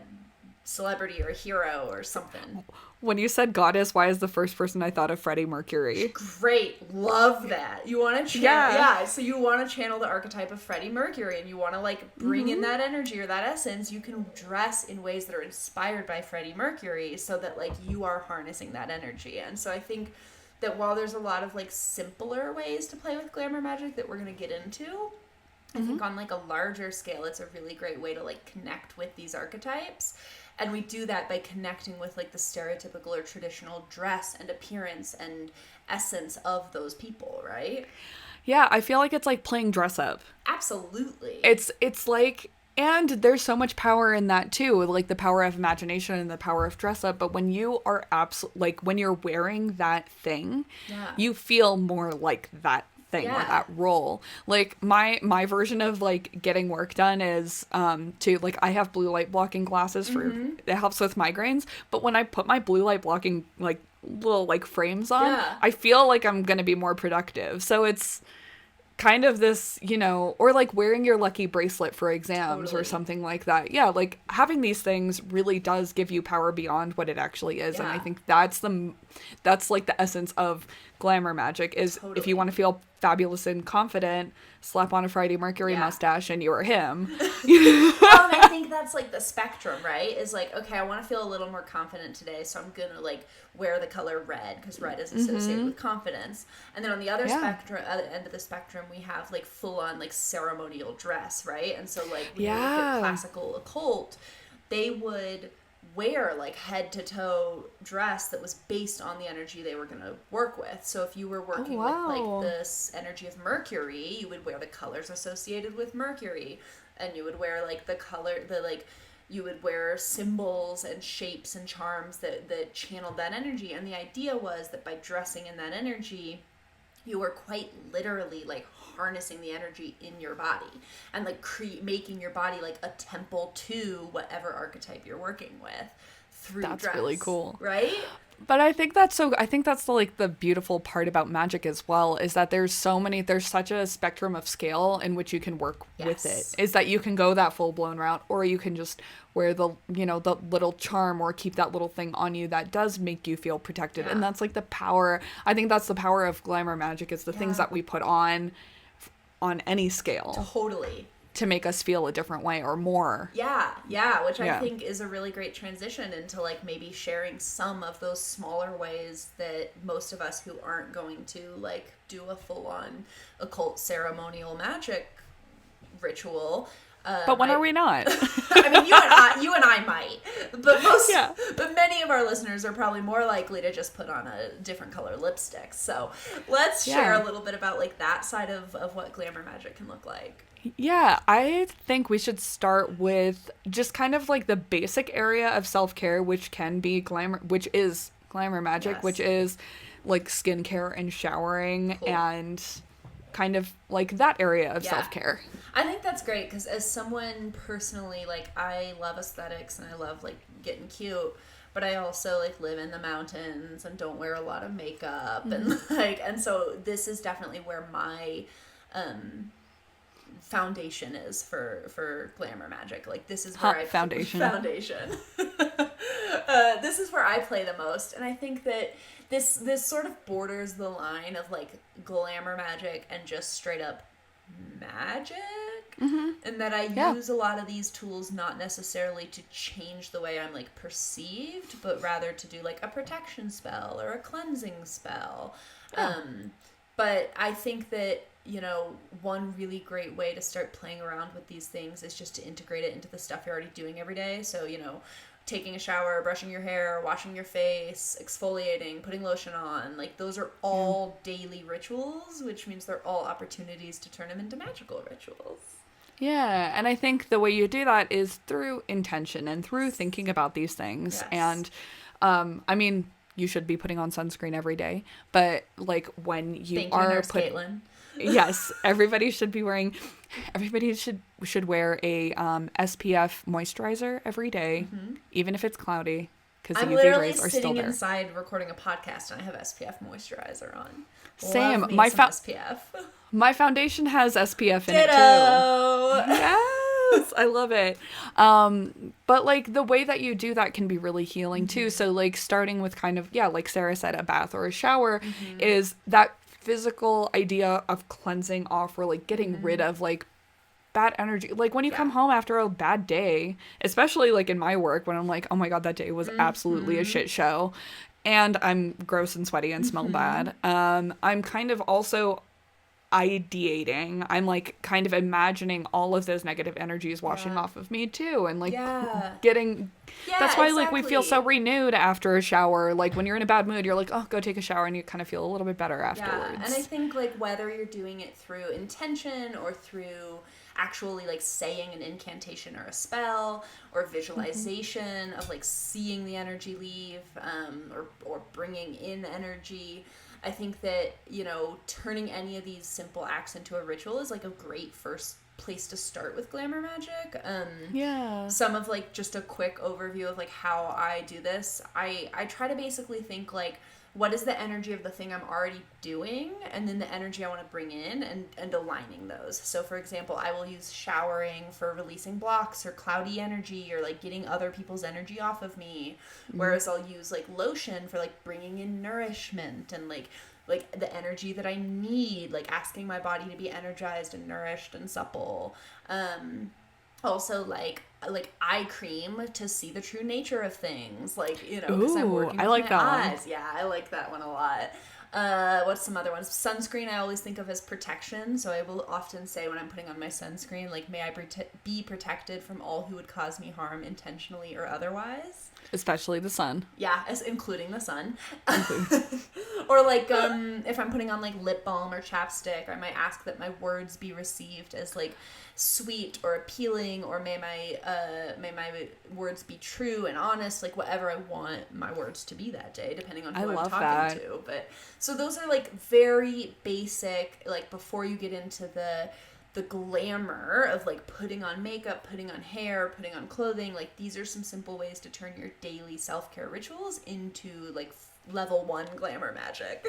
celebrity or a hero or something. When you said goddess, why is the first person I thought of Freddie Mercury? Great. Love that. You want to channel, so you want to channel the archetype of Freddie Mercury, and you want to like bring in that energy or that essence. You can dress in ways that are inspired by Freddie Mercury, so that like you are harnessing that energy. And so I think that while there's a lot of like simpler ways to play with glamour magic that we're going to get into, I think on like a larger scale, it's a really great way to like connect with these archetypes. And we do that by connecting with like the stereotypical or traditional dress and appearance and essence of those people, right? Yeah, I feel like it's like playing dress up. Absolutely. It's like, and there's so much power in that too, like the power of imagination and the power of dress up. But when you are like when you're wearing that thing, you feel more like that thing or that role. Like my version of like getting work done is to like, I have blue light blocking glasses for it helps with migraines, but when I put my blue light blocking like little like frames on, I feel like I'm gonna be more productive. So it's kind of this, you know, or like wearing your lucky bracelet for exams or something like that. Yeah, like having these things really does give you power beyond what it actually is. And I think that's like the essence of glamour magic is if you want to feel fabulous and confident, slap on a Freddie Mercury mustache and you're him. Well, and I think that's like the spectrum, right? Is like, okay, I want to feel a little more confident today, so I'm gonna like wear the color red because red is associated with confidence. And then on the other spectrum, other end of the spectrum, we have like full on like ceremonial dress, right? And so like when you look at classical occult, they would wear like head to toe dress that was based on the energy they were going to work with. So if you were working with like this energy of Mercury, you would wear the colors associated with Mercury, and you would wear like you would wear symbols and shapes and charms that channeled that energy. And the idea was that by dressing in that energy, you were quite literally like harnessing the energy in your body and like making your body like a temple to whatever archetype you're working with through dress. That's really cool, right? But I think that's the like the beautiful part about magic as well is that there's such a spectrum of scale in which you can work with it. Is that you can go that full blown route, or you can just wear the little charm or keep that little thing on you that does make you feel protected. And that's like the power. I think that's the power of glamour magic is the things that we put on any scale. Totally. To make us feel a different way or more. Yeah, which I think is a really great transition into like maybe sharing some of those smaller ways that most of us who aren't going to like do a full-on occult ceremonial magic ritual. But when are we not? I mean, you and I might, but but many of our listeners are probably more likely to just put on a different color lipstick. So let's share a little bit about like that side of what glamour magic can look like. Yeah, I think we should start with just kind of like the basic area of self-care, which is glamour magic, which is like skincare and showering and kind of like that area of self-care. I think that's great because as someone personally, like I love aesthetics and I love like getting cute, but I also like live in the mountains and don't wear a lot of makeup and so this is definitely where my foundation is for glamour magic. Like this is where foundation this is where I play the most, and I think that this sort of borders the line of like glamour magic and just straight up magic, and that I use a lot of these tools not necessarily to change the way I'm like perceived, but rather to do like a protection spell or a cleansing spell. But I think that, you know, one really great way to start playing around with these things is just to integrate it into the stuff you're already doing every day. So, you know, taking a shower, brushing your hair, washing your face, exfoliating, putting lotion on, like those are all daily rituals, which means they're all opportunities to turn them into magical rituals. Yeah, and I think the way you do that is through intention and through thinking about these things. And I mean, you should be putting on sunscreen every day, but like when you Caitlin. Yes, everybody should wear a SPF moisturizer every day, even if it's cloudy, because the UV rays are still there. I'm literally sitting inside recording a podcast and I have SPF moisturizer on. Same. Love me some SPF. My foundation has SPF in Ditto. it too. Yes, I love it. But like the way that you do that can be really healing too. So like starting with kind of, like Sarah said, a bath or a shower is that physical idea of cleansing off or like getting rid of like bad energy. Like when you come home after a bad day, especially like in my work when I'm like, oh my God, that day was absolutely a shit show and I'm gross and sweaty and smell bad. I'm kind of also ideating. I'm like kind of imagining all of those negative energies washing off of me too, and like getting that's why like we feel so renewed after a shower. Like when you're in a bad mood, you're like, oh, go take a shower, and you kind of feel a little bit better afterwards. And I think like whether you're doing it through intention or through actually like saying an incantation or a spell or visualization of like seeing the energy leave or bringing in energy, I think that, you know, turning any of these simple acts into a ritual is like a great first place to start with glamour magic. Some of like just a quick overview of like how I do this. I try to basically think like, what is the energy of the thing I'm already doing, and then the energy I want to bring in, and aligning those. So for example, I will use showering for releasing blocks or cloudy energy or like getting other people's energy off of me, whereas I'll use like lotion for like bringing in nourishment and like the energy that I need, like asking my body to be energized and nourished and supple. Also like eye cream to see the true nature of things, like, you know, because I'm working with my eyes. Yeah, I like that one a lot. What's some other ones? Sunscreen I always think of as protection, so I will often say when I'm putting on my sunscreen, like, may I be protected from all who would cause me harm intentionally or otherwise. Especially the sun. Yeah, including the sun. Or like if I'm putting on like lip balm or chapstick, I might ask that my words be received as like sweet or appealing, or may my words be true and honest, like whatever I want my words to be that day, depending on who I'm talking to. But so those are like very basic, like before you get into the the glamour of like putting on makeup, putting on hair, putting on clothing. Like these are some simple ways to turn your daily self-care rituals into like level 1 glamour magic.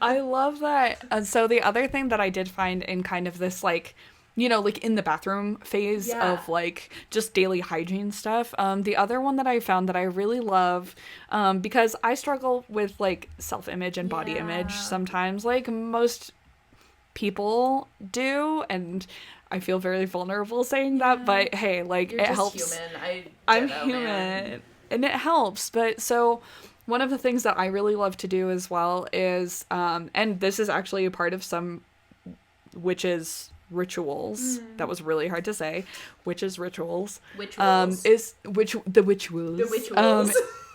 I love that. So the other thing that I did find in kind of this like, you know, like in the bathroom phase of like just daily hygiene stuff. The other one that I found that I really love, because I struggle with like self-image and body image sometimes, like most people do, and I feel very vulnerable saying that, but hey, like You're it just helps. human. I'm human, man. And it helps. But so one of the things that I really love to do as well is, and this is actually a part of some witches rituals. That was really hard to say. Witches rituals. Is the rituals. The rituals.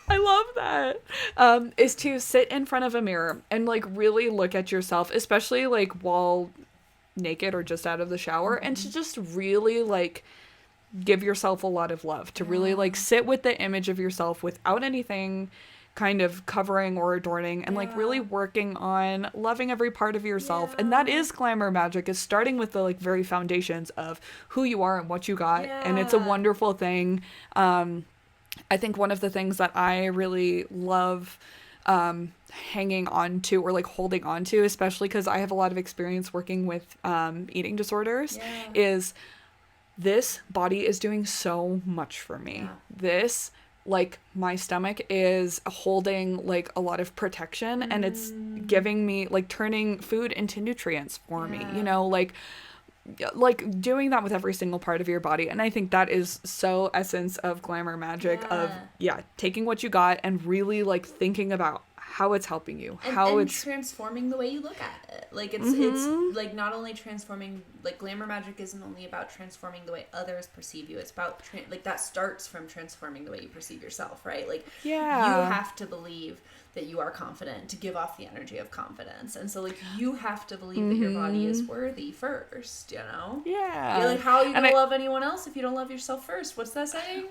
I love that. Is to sit in front of a mirror and like really look at yourself, especially like while naked or just out of the shower, and to just really like give yourself a lot of love, to really like sit with the image of yourself without anything kind of covering or adorning, and like really working on loving every part of yourself. And that is glamour magic, is starting with the like very foundations of who you are and what you got. And it's a wonderful thing. I think one of the things that I really love hanging on to or like holding on to, especially because I have a lot of experience working with eating disorders, is this body is doing so much for me. This, like, my stomach is holding like a lot of protection, and it's giving me like turning food into nutrients for me, you know, like doing that with every single part of your body. And I think that is so essence of glamour magic, of taking what you got and really like thinking about how it's helping you, how it's transforming the way you look at it. Like it's like not only transforming, like glamour magic isn't only about transforming the way others perceive you. It's about like that starts from transforming the way you perceive yourself, right? Like you have to believe that you are confident to give off the energy of confidence. And so like you have to believe that your body is worthy first, you know? Yeah. You're like, how are you gonna love anyone else if you don't love yourself first? What's that saying?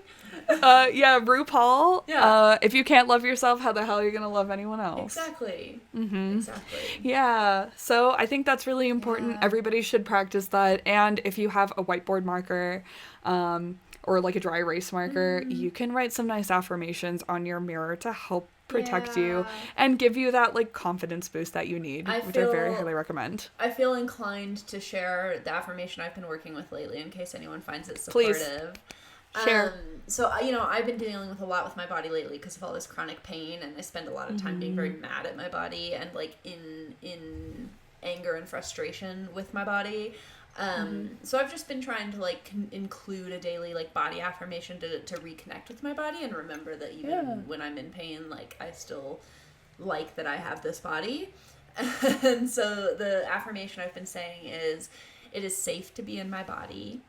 RuPaul. Yeah. If you can't love yourself, how the hell are you gonna love anyone else? Exactly. Exactly. Yeah. So I think that's really important. Everybody should practice that. And if you have a whiteboard marker, or like a dry erase marker, you can write some nice affirmations on your mirror to help protect you and give you that like confidence boost that you need, which I very highly recommend. I feel inclined to share the affirmation I've been working with lately in case anyone finds it supportive. Please. Share. So, you know, I've been dealing with a lot with my body lately because of all this chronic pain, and I spend a lot of time being very mad at my body and like in anger and frustration with my body. So I've just been trying to like include a daily like body affirmation to reconnect with my body and remember that even when I'm in pain, like I still like that I have this body. And so the affirmation I've been saying is, it is safe to be in my body.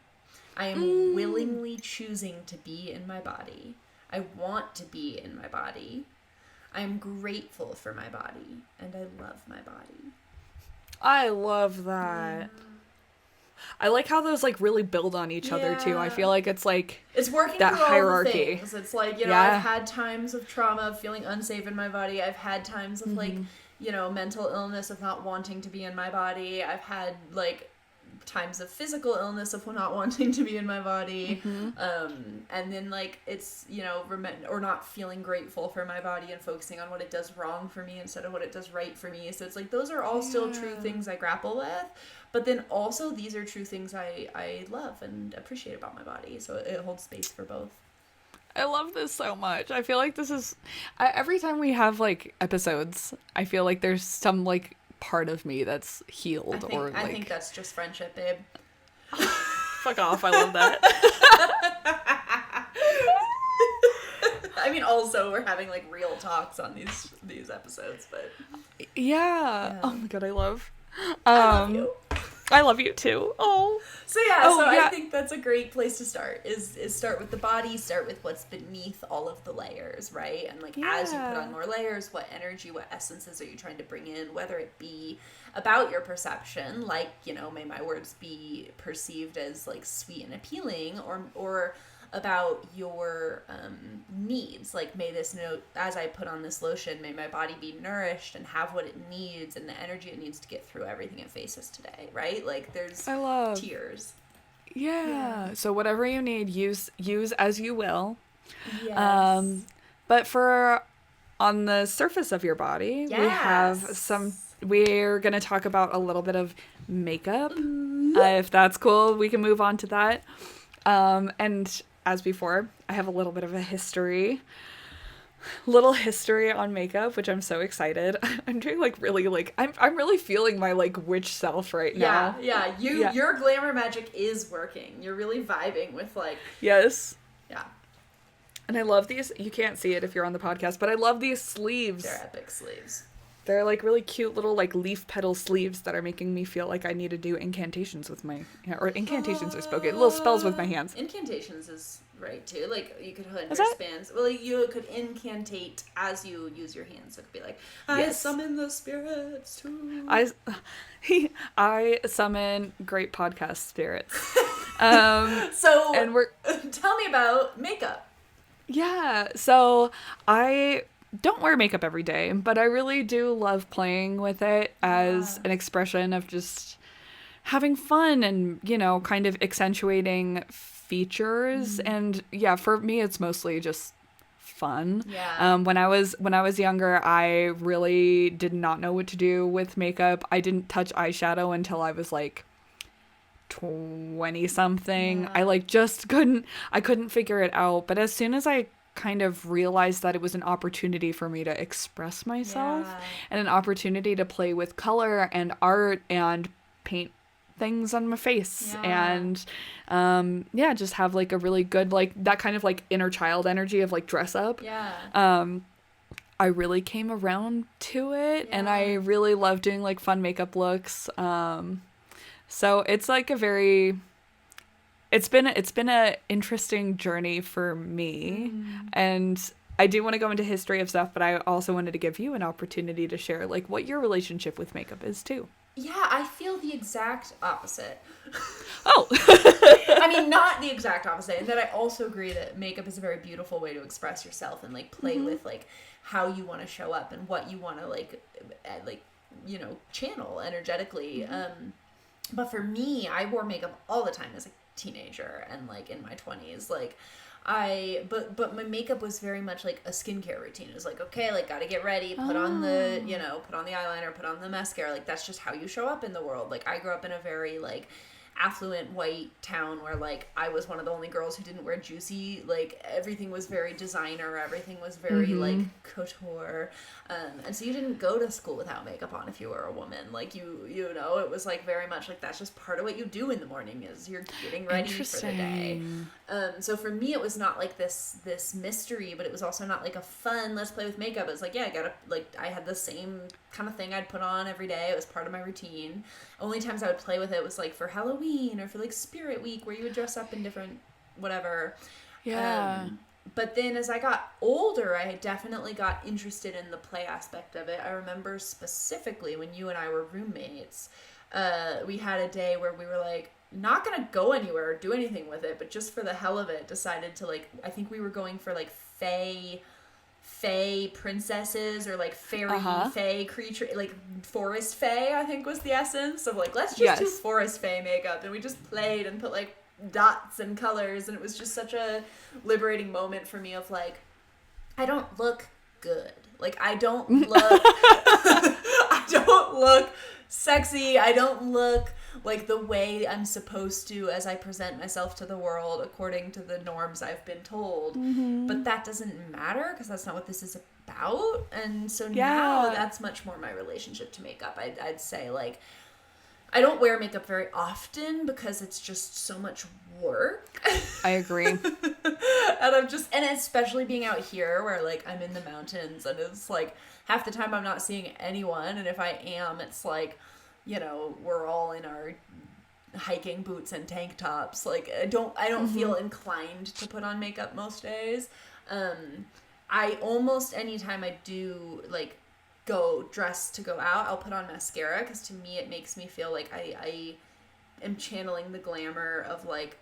I am willingly choosing to be in my body. I want to be in my body. I am grateful for my body, and I love my body. I love that. I like how those like really build on each other too. I feel like it's like it's working that through hierarchy. All the things. It's like, you know, I've had times of trauma, of feeling unsafe in my body. I've had times of like, you know, mental illness, of not wanting to be in my body. I've had like times of physical illness, of not wanting to be in my body. And then like it's, you know, or not feeling grateful for my body and focusing on what it does wrong for me instead of what it does right for me. So it's like those are all still true things I grapple with, but then also these are true things I love and appreciate about my body. So it holds space for both. I love this so much. I feel like this is every time we have like episodes, I feel like there's some like part of me that's healed. I think that's just friendship, babe. Fuck off. I love that. I mean, also we're having like real talks on these episodes, but yeah. Oh my god, I love you. I love you too. Oh. So I think that's a great place to start. Is start with the body, start with what's beneath all of the layers, right? And like as you put on more layers, what energy, what essences are you trying to bring in, whether it be about your perception, like, you know, may my words be perceived as like sweet and appealing, or about your needs. Like, may this note, as I put on this lotion, may my body be nourished and have what it needs and the energy it needs to get through everything it faces today, right? Like, there's tiers. Yeah. So whatever you need, use as you will. Yes. But for on the surface of your body, we're going to talk about a little bit of makeup. If that's cool, we can move on to that. And as before, I have a little bit of a history on makeup, which I'm so excited. I'm doing I'm really feeling my witch self right now. Your glamour magic is working. You're really vibing with yes. Yeah. And I love these. You can't see it if you're on the podcast, but I love these sleeves. They're epic sleeves. They're really cute little leaf petal sleeves that are making me feel like I need to do incantations with my incantations are spoken. Little spells with my hands. Incantations is right too. You could put in wristbands. Well, you could incantate as you use your hands. So it could be I summon the spirits too. I summon great podcast spirits. And tell me about makeup. Yeah, so I don't wear makeup every day, but I really do love playing with it as an expression of just having fun and, kind of accentuating features. And yeah, for me, it's mostly just fun. Yeah. When I was younger, I really did not know what to do with makeup. I didn't touch eyeshadow until I was 20 something. Yeah. I couldn't figure it out. But as soon as I kind of realized that it was an opportunity for me to express myself and an opportunity to play with color and art and paint things on my face and just have a really good that kind of inner child energy of dress up. I really came around to it and I really love doing fun makeup looks. So it's it's been a interesting journey for me, and I do want to go into history of stuff, but I also wanted to give you an opportunity to share what your relationship with makeup is too. Yeah, I feel the exact opposite. Oh. I mean, not the exact opposite, and that I also agree that makeup is a very beautiful way to express yourself and play with how you want to show up and what you want to channel energetically. But for me, I wore makeup all the time as a teenager and in my 20s. But my makeup was very much a skincare routine. It was okay, gotta get ready, put on the eyeliner, put on the mascara. That's just how you show up in the world. I grew up in a very affluent white town where I was one of the only girls who didn't wear juicy. Everything was very designer, everything was very couture, and so you didn't go to school without makeup on if you were a woman. It was very much that's just part of what you do in the morning is you're getting ready for the day. So for me it was not this mystery, but it was also not a fun let's play with makeup. It's I gotta I had the same kind of thing I'd put on every day. It was part of my routine. Only times I would play with it was for Halloween or for Spirit Week, where you would dress up in different whatever. Yeah. But then as I got older, I definitely got interested in the play aspect of it. I remember specifically when you and I were roommates, we had a day where we were not gonna go anywhere or do anything with it, but just for the hell of it decided to I think we were going for fae princesses or fairy fae creature, forest fae I think was the essence of let's just do forest fae makeup, and we just played and put dots and colors, and it was just such a liberating moment for me of I don't look good, I don't look I don't look sexy, I don't look the way I'm supposed to as I present myself to the world according to the norms I've been told. But that doesn't matter because that's not what this is about. And so now that's much more my relationship to makeup. I'd say I don't wear makeup very often because it's just so much work. I agree. and especially being out here where I'm in the mountains and it's half the time I'm not seeing anyone, and if I am, it's we're all in our hiking boots and tank tops. I don't feel inclined to put on makeup most days. I almost anytime I do go dress to go out, I'll put on mascara because to me it makes me feel I am channeling the glamour of like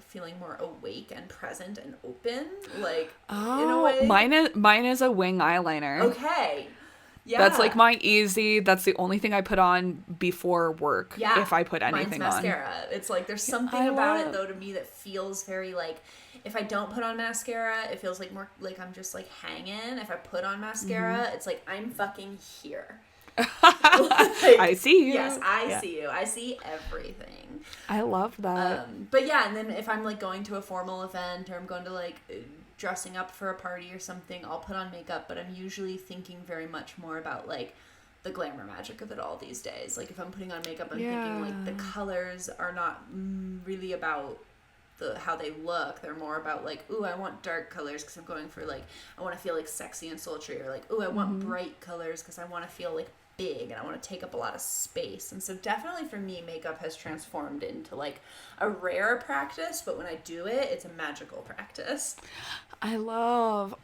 feeling more awake and present and open, like in a way. Mine is a wing eyeliner. Okay. Yeah. That's like my easy. That's the only thing I put on before work. Yeah. If I put anything Mine's mascara. on. It's like there's something about it though to me that feels very like, if I don't put on mascara, it feels like more like I'm just like hanging. If I put on mascara, it's like I'm fucking here. Like, I see you. Yes, I see you. I see everything. I love that. But yeah, and then if I'm like going to a formal event or I'm going to like dressing up for a party or something, I'll put on makeup, but I'm usually thinking very much more about like the glamour magic of it all these days. Like if I'm putting on makeup, I'm thinking like the colors are not really about how they look. They're more about like, ooh, I want dark colors because I'm going for like, I want to feel like sexy and sultry, or like, ooh, I want bright colors because I want to feel like big and I want to take up a lot of space. And so definitely for me, makeup has transformed into like a rare practice, but when I do it, it's a magical practice. I love,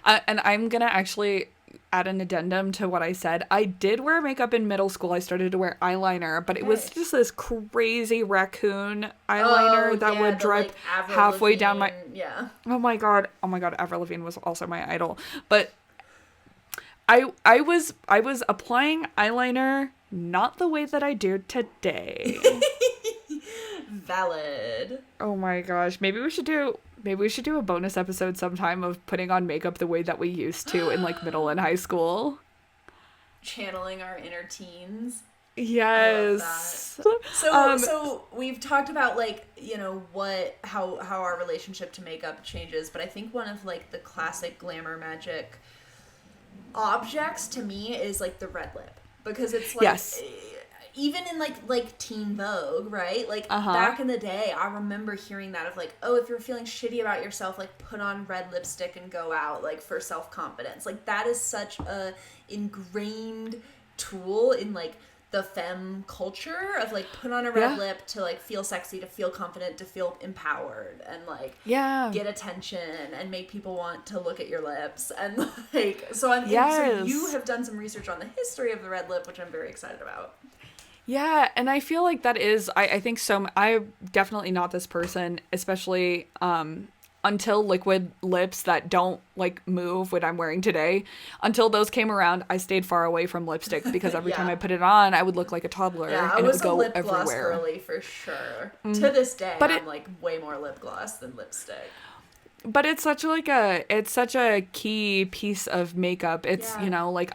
and I'm gonna actually add an addendum to what I said. I did wear makeup in middle school. I started to wear eyeliner, but it was just this crazy raccoon eyeliner that would drip like halfway down my... Yeah. Oh my god, Avril Lavigne was also my idol. But I was applying eyeliner not the way that I do today. Valid. Oh my gosh, maybe we should do a bonus episode sometime of putting on makeup the way that we used to in like middle and high school. Channeling our inner teens. Yes. So we've talked about like, you know, how our relationship to makeup changes, but I think one of like the classic glamour magic objects to me is like the red lip, because it's like even in like teen Vogue, right? Like back in the day, I remember hearing that of like, oh, if you're feeling shitty about yourself, like put on red lipstick and go out, like for self-confidence. Like that is such a ingrained tool in like the femme culture of like put on a red lip to like feel sexy, to feel confident, to feel empowered, and like get attention and make people want to look at your lips. And like so you have done some research on the history of the red lip, which I'm very excited about. Yeah, and I feel like that is, I think so, I'm definitely not this person, especially until liquid lips that don't like move what I'm wearing today. Until those came around, I stayed far away from lipstick because every time I put it on, I would look like a toddler and it would go lip everywhere. Gloss girly for sure. To this day, I'm like way more lip gloss than lipstick. But it's such a key piece of makeup. It's, you know, like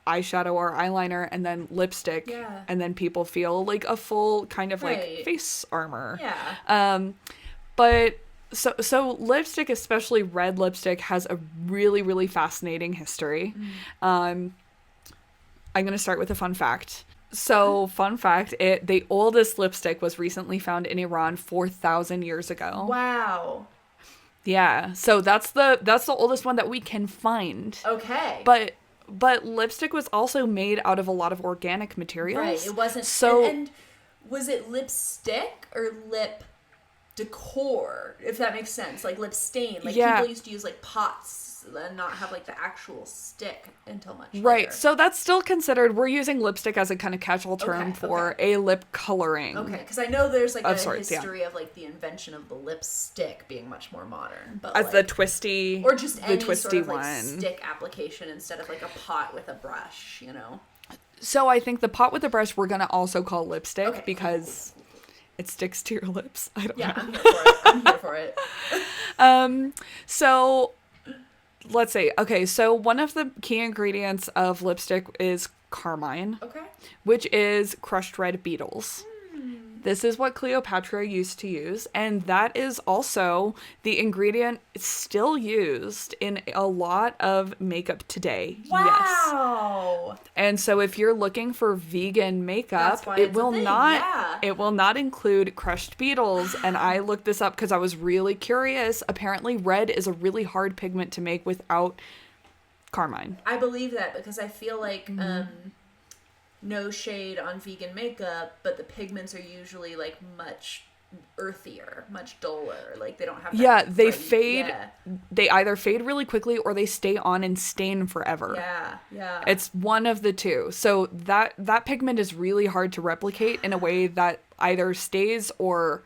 eyeshadow or eyeliner and then lipstick, and then people feel like a full kind of like face armor. But so lipstick, especially red lipstick, has a really, really fascinating history. I'm gonna start with a fun fact. So fun fact, the oldest lipstick was recently found in Iran 4,000 years ago. Wow. Yeah, so that's the oldest one that we can find. Okay. But lipstick was also made out of a lot of organic materials. Right, it wasn't... So, and was it lipstick or lip decor, if that makes sense? Like lip stain. Like people used to use like pots and not have like the actual stick until much later. Right, so that's still considered... We're using lipstick as a kind of casual term for a lip coloring. Okay, because I know there's like a history of like the invention of the lipstick being much more modern. But as like, the twisty... Or just any twisty sort of one. like stick application instead of like a pot with a brush, you know? So I think the pot with the brush we're going to also call lipstick because it sticks to your lips. I don't know. I'm here for it. So let's see. Okay, so one of the key ingredients of lipstick is carmine, which is crushed red beetles. This is what Cleopatra used to use, and that is also the ingredient still used in a lot of makeup today. Wow. Yes. And so if you're looking for vegan makeup, it will not include crushed beetles. And I looked this up because I was really curious. Apparently red is a really hard pigment to make without carmine. I believe that because I feel like no shade on vegan makeup, but the pigments are usually like much earthier, much duller. Like they don't have that they fade. They either fade really quickly or they stay on and stain forever. It's one of the two. So that pigment is really hard to replicate in a way that either stays or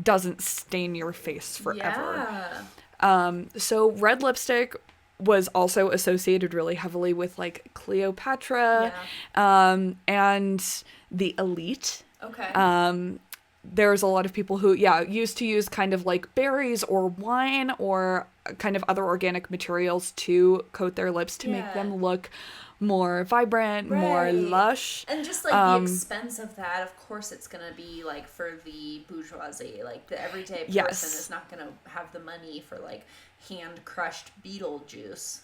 doesn't stain your face forever. Yeah. So red lipstick was also associated really heavily with like Cleopatra, and the elite. Okay. There's a lot of people who, used to use kind of like berries or wine or kind of other organic materials to coat their lips to make them look more vibrant, more lush. And just like the expense of that, of course it's going to be like for the bourgeoisie. Like the everyday person is not going to have the money for like hand-crushed beetle juice.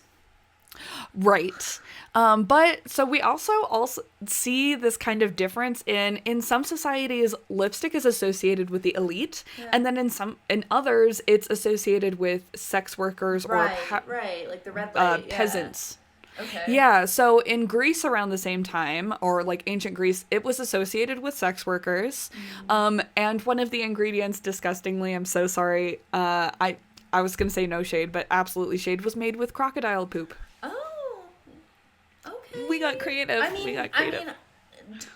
Right. But so we also see this kind of difference in some societies, lipstick is associated with the elite, and then in others it's associated with sex workers or like the red light peasants. Okay. Yeah, so in Greece around the same time, or like ancient Greece, it was associated with sex workers. And one of the ingredients, disgustingly, I'm so sorry, I was going to say no shade, but absolutely shade, was made with crocodile poop. Oh, okay. We got creative. I mean,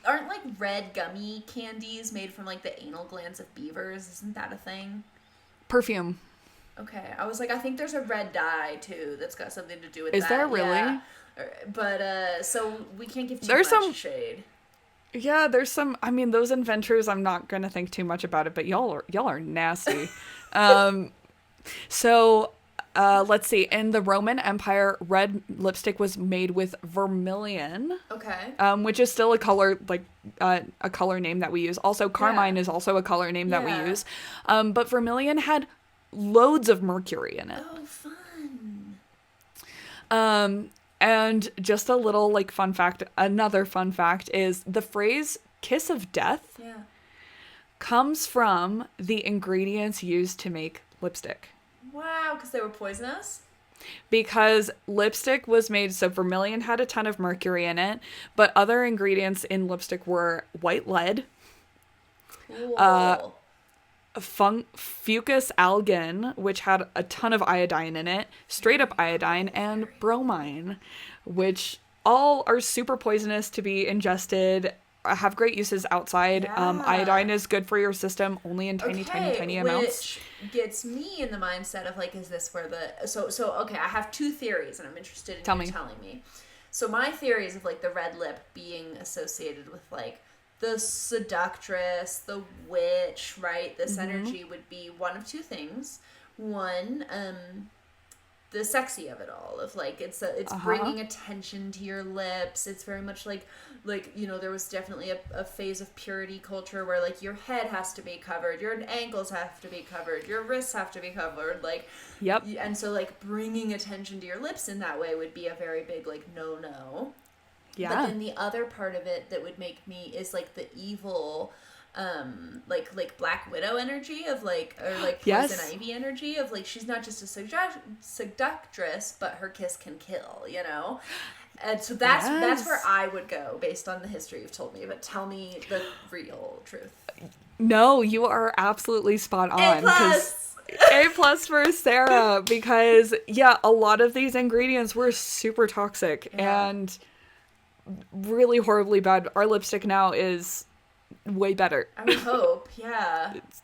aren't like red gummy candies made from like the anal glands of beavers? Isn't that a thing? Perfume. Okay, I was like, I think there's a red dye too that's got something to do with Is that. there really? Yeah. But so we can't give too much shade. Yeah, there's some. I mean, those inventors. I'm not gonna think too much about it, but y'all are nasty. So, let's see. In the Roman Empire, red lipstick was made with vermilion. Okay. Which is still a color, like, a color name that we use. Also, carmine is also a color name that we use. But vermilion had loads of mercury in it. Oh, fun. And just a little, like, fun fact, another fun fact is the phrase kiss of death comes from the ingredients used to make lipstick. Wow, because they were poisonous? Because lipstick was made, so vermilion had a ton of mercury in it, but other ingredients in lipstick were white lead, Cool. fucus algin, which had a ton of iodine in it, straight up iodine, and bromine, which all are super poisonous to be ingested, have great uses outside. Iodine is good for your system only in tiny amounts. Which gets me in the mindset of like, is this where the so okay, I have two theories and I'm interested in you telling me. So my theory is of like the red lip being associated with like the seductress, the witch, right? This energy would be one of two things. One, the sexy of it all, of like it's bringing attention to your lips. It's very much like you know, there was definitely a phase of purity culture where like your head has to be covered, your ankles have to be covered, your wrists have to be covered, like and so like bringing attention to your lips in that way would be a very big like no. But then the other part of it that would make me is like the evil like Black Widow energy of like, or like Poison Ivy energy of like, she's not just a seductress, but her kiss can kill, you know? And so that's where I would go based on the history you've told me, but tell me the real truth. No, you are absolutely spot on. A+ for Sarah, because a lot of these ingredients were super toxic and really horribly bad. Our lipstick now is way better. I would hope,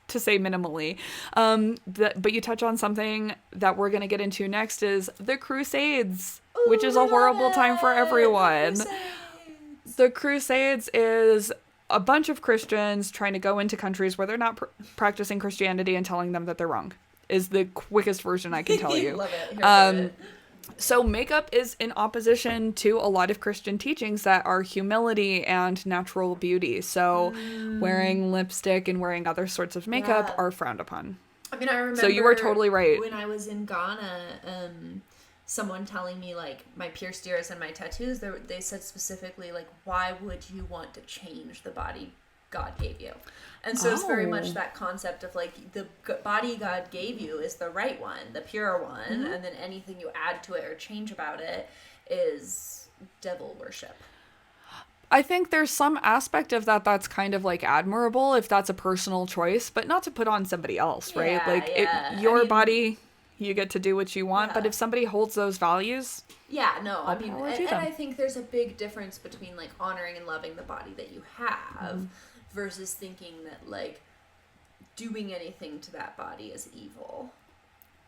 to say minimally. But you touch on something that we're going to get into next is the Crusades, which is a horrible time for everyone. The Crusades is a bunch of Christians trying to go into countries where they're not practicing Christianity and telling them that they're wrong, is the quickest version I can tell you. Love it. So makeup is in opposition to a lot of Christian teachings that are humility and natural beauty. So wearing lipstick and wearing other sorts of makeup are frowned upon. I mean, I remember. So you were totally right. When I was in Ghana, someone telling me like my pierced ears and my tattoos, they said specifically like, why would you want to change the body God gave you? And so it's very much that concept of like the body God gave you is the right one, the pure one, and then anything you add to it or change about it is devil worship. I think there's some aspect of that that's kind of like admirable if that's a personal choice, but not to put on somebody else, right? Your body, you get to do what you want, but if somebody holds those values... and I think there's a big difference between like honoring and loving the body that you have versus thinking that, like, doing anything to that body is evil.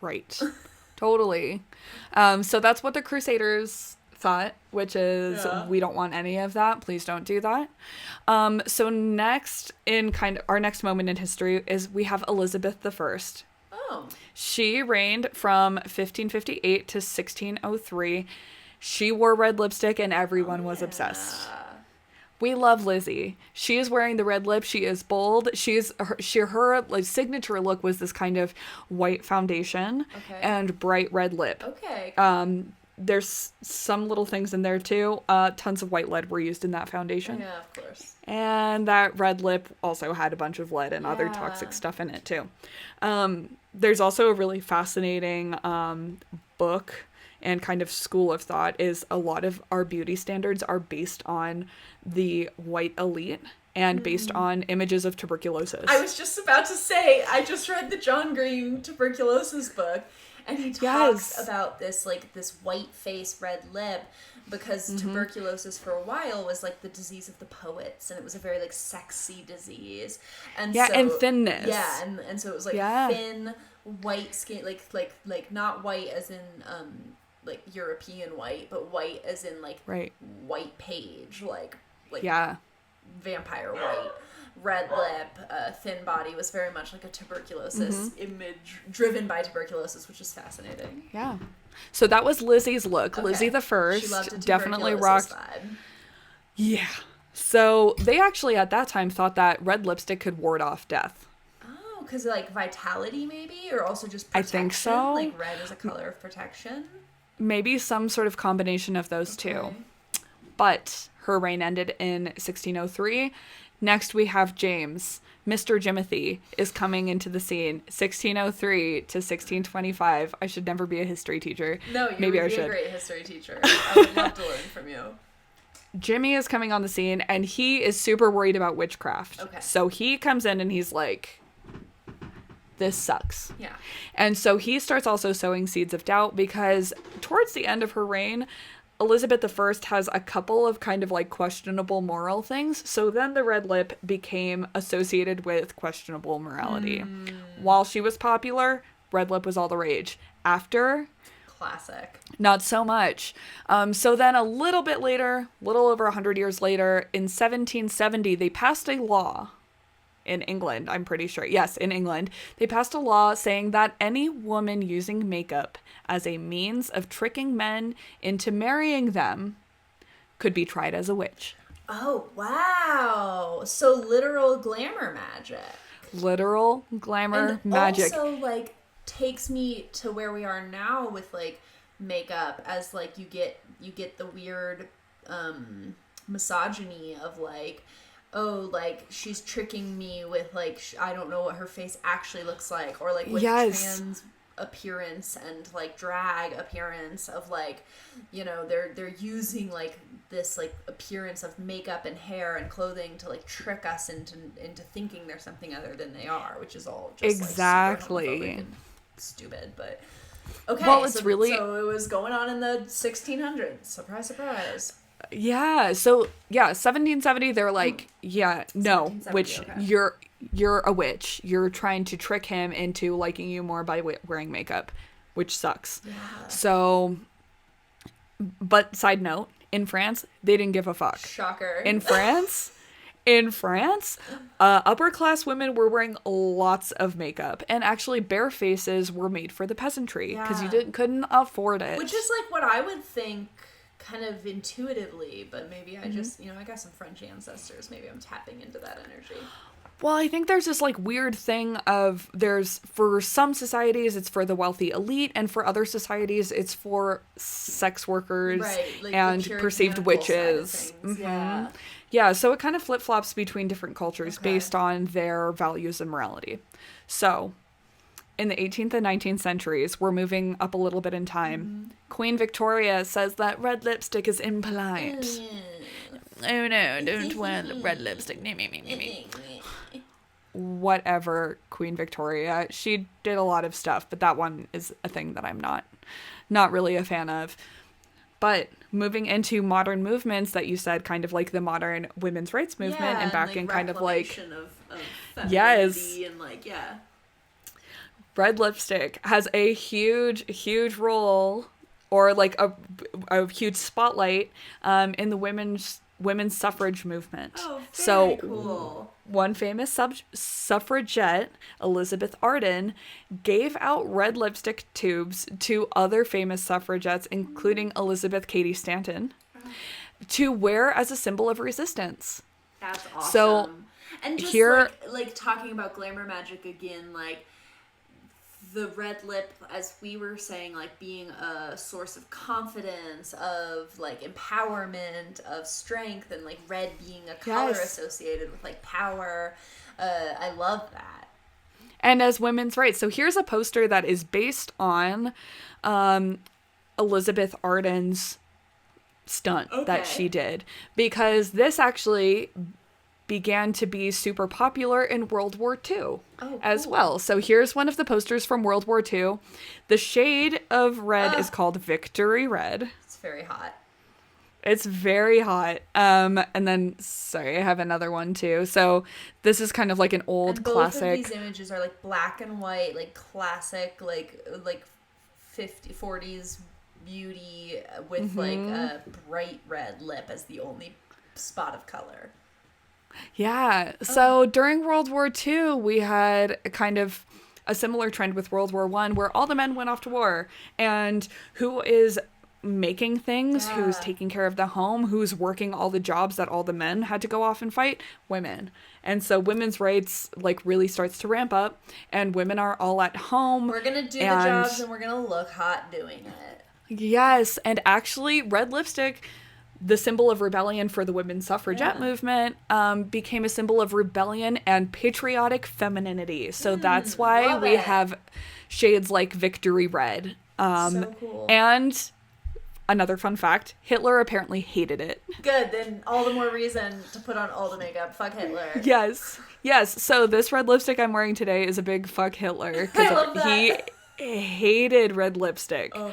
Right. Totally. So that's what the Crusaders thought, which is we don't want any of that. Please don't do that. So next in kind of our next moment in history is we have Elizabeth I. Oh. She reigned from 1558 to 1603. She wore red lipstick and everyone was obsessed. We love Lizzie. She is wearing the red lip. She is bold. Her like signature look was this kind of white foundation and bright red lip. Okay. There's some little things in there too. Tons of white lead were used in that foundation. Yeah, of course. And that red lip also had a bunch of lead and other toxic stuff in it too. There's also a really fascinating book and kind of school of thought is a lot of our beauty standards are based on the white elite and based on images of tuberculosis. I was just about to say, I just read the John Green tuberculosis book, and he talks about this, like, this white face, red lip, because tuberculosis for a while was, like, the disease of the poets, and it was a very, like, sexy disease. And and thinness. Yeah, and so it was, like, thin, white skin, like not white as in, like, European white, but white as in, like, white page, like vampire white. Red lip, thin body was very much like a tuberculosis image driven by tuberculosis, which is fascinating. Yeah. So that was Lizzie's look. Okay. Lizzie the First she loved a definitely rocked. Vibe. Yeah. So they actually at that time thought that red lipstick could ward off death. Oh, because like vitality maybe, or also just protection? I think so. Like red is a color of protection? Maybe some sort of combination of those two. But her reign ended in 1603. Next, we have James. Mr. Jimothy is coming into the scene, 1603 to 1625. I should never be a history teacher. No, you would be a great history teacher. I would love to learn from you. Jimmy is coming on the scene, and he is super worried about witchcraft. Okay. So he comes in, and he's like, this sucks. Yeah. And so he starts also sowing seeds of doubt, because towards the end of her reign, Elizabeth I has a couple of kind of like questionable moral things. So then the red lip became associated with questionable morality. While she was popular, red lip was all the rage. After, classic. Not so much. So then a little bit later, little over 100 years later, in 1770, they passed a law in England, I'm pretty sure. Yes, in England. They passed a law saying that any woman using makeup as a means of tricking men into marrying them could be tried as a witch. Oh, wow. So literal glamour magic. Literal glamour magic. Also, like, takes me to where we are now with, like, makeup as, like, you get the weird misogyny of, like, oh, like, she's tricking me with, like, I don't know what her face actually looks like. Or, like, with trans appearance and, like, drag appearance of, like, you know, they're using, like, this, like, appearance of makeup and hair and clothing to, like, trick us into thinking they're something other than they are, which is all just, exactly. like, super homophobic and stupid, but... Okay, well, it's really... So it was going on in the 1600s. Surprise, surprise. Yeah, so, 1770, they're like, no, witch, okay. You're a witch. You're trying to trick him into liking you more by wearing makeup, which sucks. Yeah. So, but side note, in France, they didn't give a fuck. Shocker. In France, upper class women were wearing lots of makeup, and actually bare faces were made for the peasantry because you couldn't afford it. Which is like what I would think kind of intuitively, but maybe I just, you know, I got some French ancestors. Maybe I'm tapping into that energy. Well, I think there's this like weird thing of for some societies it's for the wealthy elite, and for other societies it's for sex workers like and perceived witches. Yeah, so it kind of flip-flops between different cultures based on their values and morality. So, in the 18th and 19th centuries, we're moving up a little bit in time. Queen Victoria says that red lipstick is impolite. Oh no, don't wear red lipstick. Whatever, Queen Victoria. She did a lot of stuff, but that one is a thing that I'm not really a fan of. But moving into modern movements that you said, kind of like the modern women's rights movement, and back in kind of like of yes, and like red lipstick has a huge role, or like a huge spotlight in the women's suffrage movement. Oh, very so cool. One famous suffragette, Elizabeth Arden, gave out red lipstick tubes to other famous suffragettes, including Elizabeth Cady Stanton, to wear as a symbol of resistance. That's awesome. So and just here, like talking about glamour magic again, like the red lip, as we were saying, like being a source of confidence, of like empowerment, of strength, and like red being a color associated with like power. I love that. And as women's rights. So here's a poster that is based on Elizabeth Arden's stunt that she did, because this actually began to be super popular in World War II as well. So here's one of the posters from World War II. The shade of red is called Victory Red. It's very hot. It's very hot. And then, sorry, I have another one too. So this is kind of like an old and classic. Both of these images are like black and white, like classic, like 40s beauty with like a bright red lip as the only spot of color. Yeah. So during World War II, we had a kind of a similar trend with World War I, where all the men went off to war. And who is making things, who's taking care of the home, who's working all the jobs that all the men had to go off and fight? Women. And so women's rights like really starts to ramp up, and women are all at home. We're going to do the jobs and we're going to look hot doing it. Yes. And actually, red lipstick, the symbol of rebellion for the women's suffragette movement, became a symbol of rebellion and patriotic femininity. So that's why we have shades like Victory Red. So cool. And another fun fact, Hitler apparently hated it. Good, then all the more reason to put on all the makeup. Fuck Hitler. Yes. So this red lipstick I'm wearing today is a big fuck Hitler, because he hated red lipstick. Oh.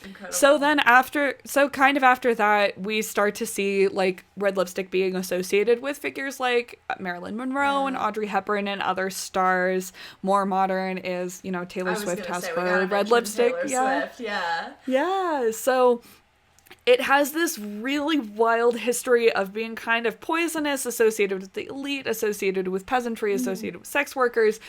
Incredible. So then after that, we start to see like red lipstick being associated with figures like Marilyn Monroe and Audrey Hepburn and other stars. More modern is, Taylor Swift has her red lipstick. Swift. Yeah. So it has this really wild history of being kind of poisonous, associated with the elite, associated with peasantry, associated with sex workers.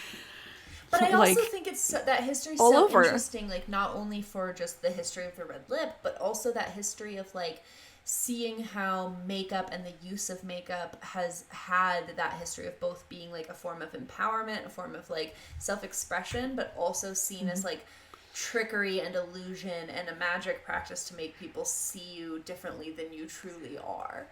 But I also think that history is so interesting, like not only for just the history of the red lip, but also that history of like seeing how makeup and the use of makeup has had that history of both being like a form of empowerment, a form of like self-expression, but also seen as like trickery and illusion and a magic practice to make people see you differently than you truly are.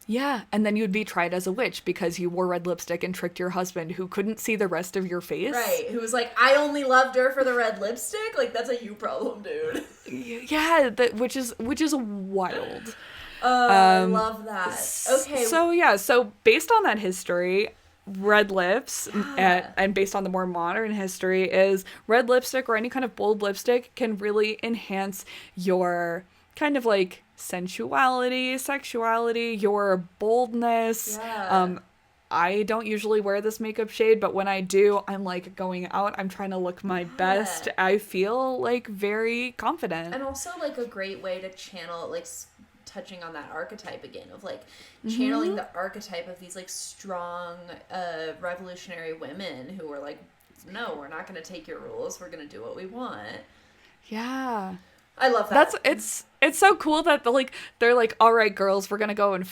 Yeah, and then you'd be tried as a witch because you wore red lipstick and tricked your husband, who couldn't see the rest of your face. Right, who was like, I only loved her for the red lipstick? Like, that's a you problem, dude. Yeah, which is wild. I love that. Okay. So based on that history, red lips, and based on the more modern history, is red lipstick or any kind of bold lipstick can really enhance your kind of like sensuality, sexuality, your boldness. I don't usually wear this makeup shade, but when I do, I'm like going out, I'm trying to look my best. I feel like very confident. And also like a great way to channel, like touching on that archetype again of like channeling the archetype of these like strong revolutionary women who were like, no, we're not going to take your rules, we're going to do what we want. Yeah. I love that. It's so cool that they're like, all right, girls, we're gonna go and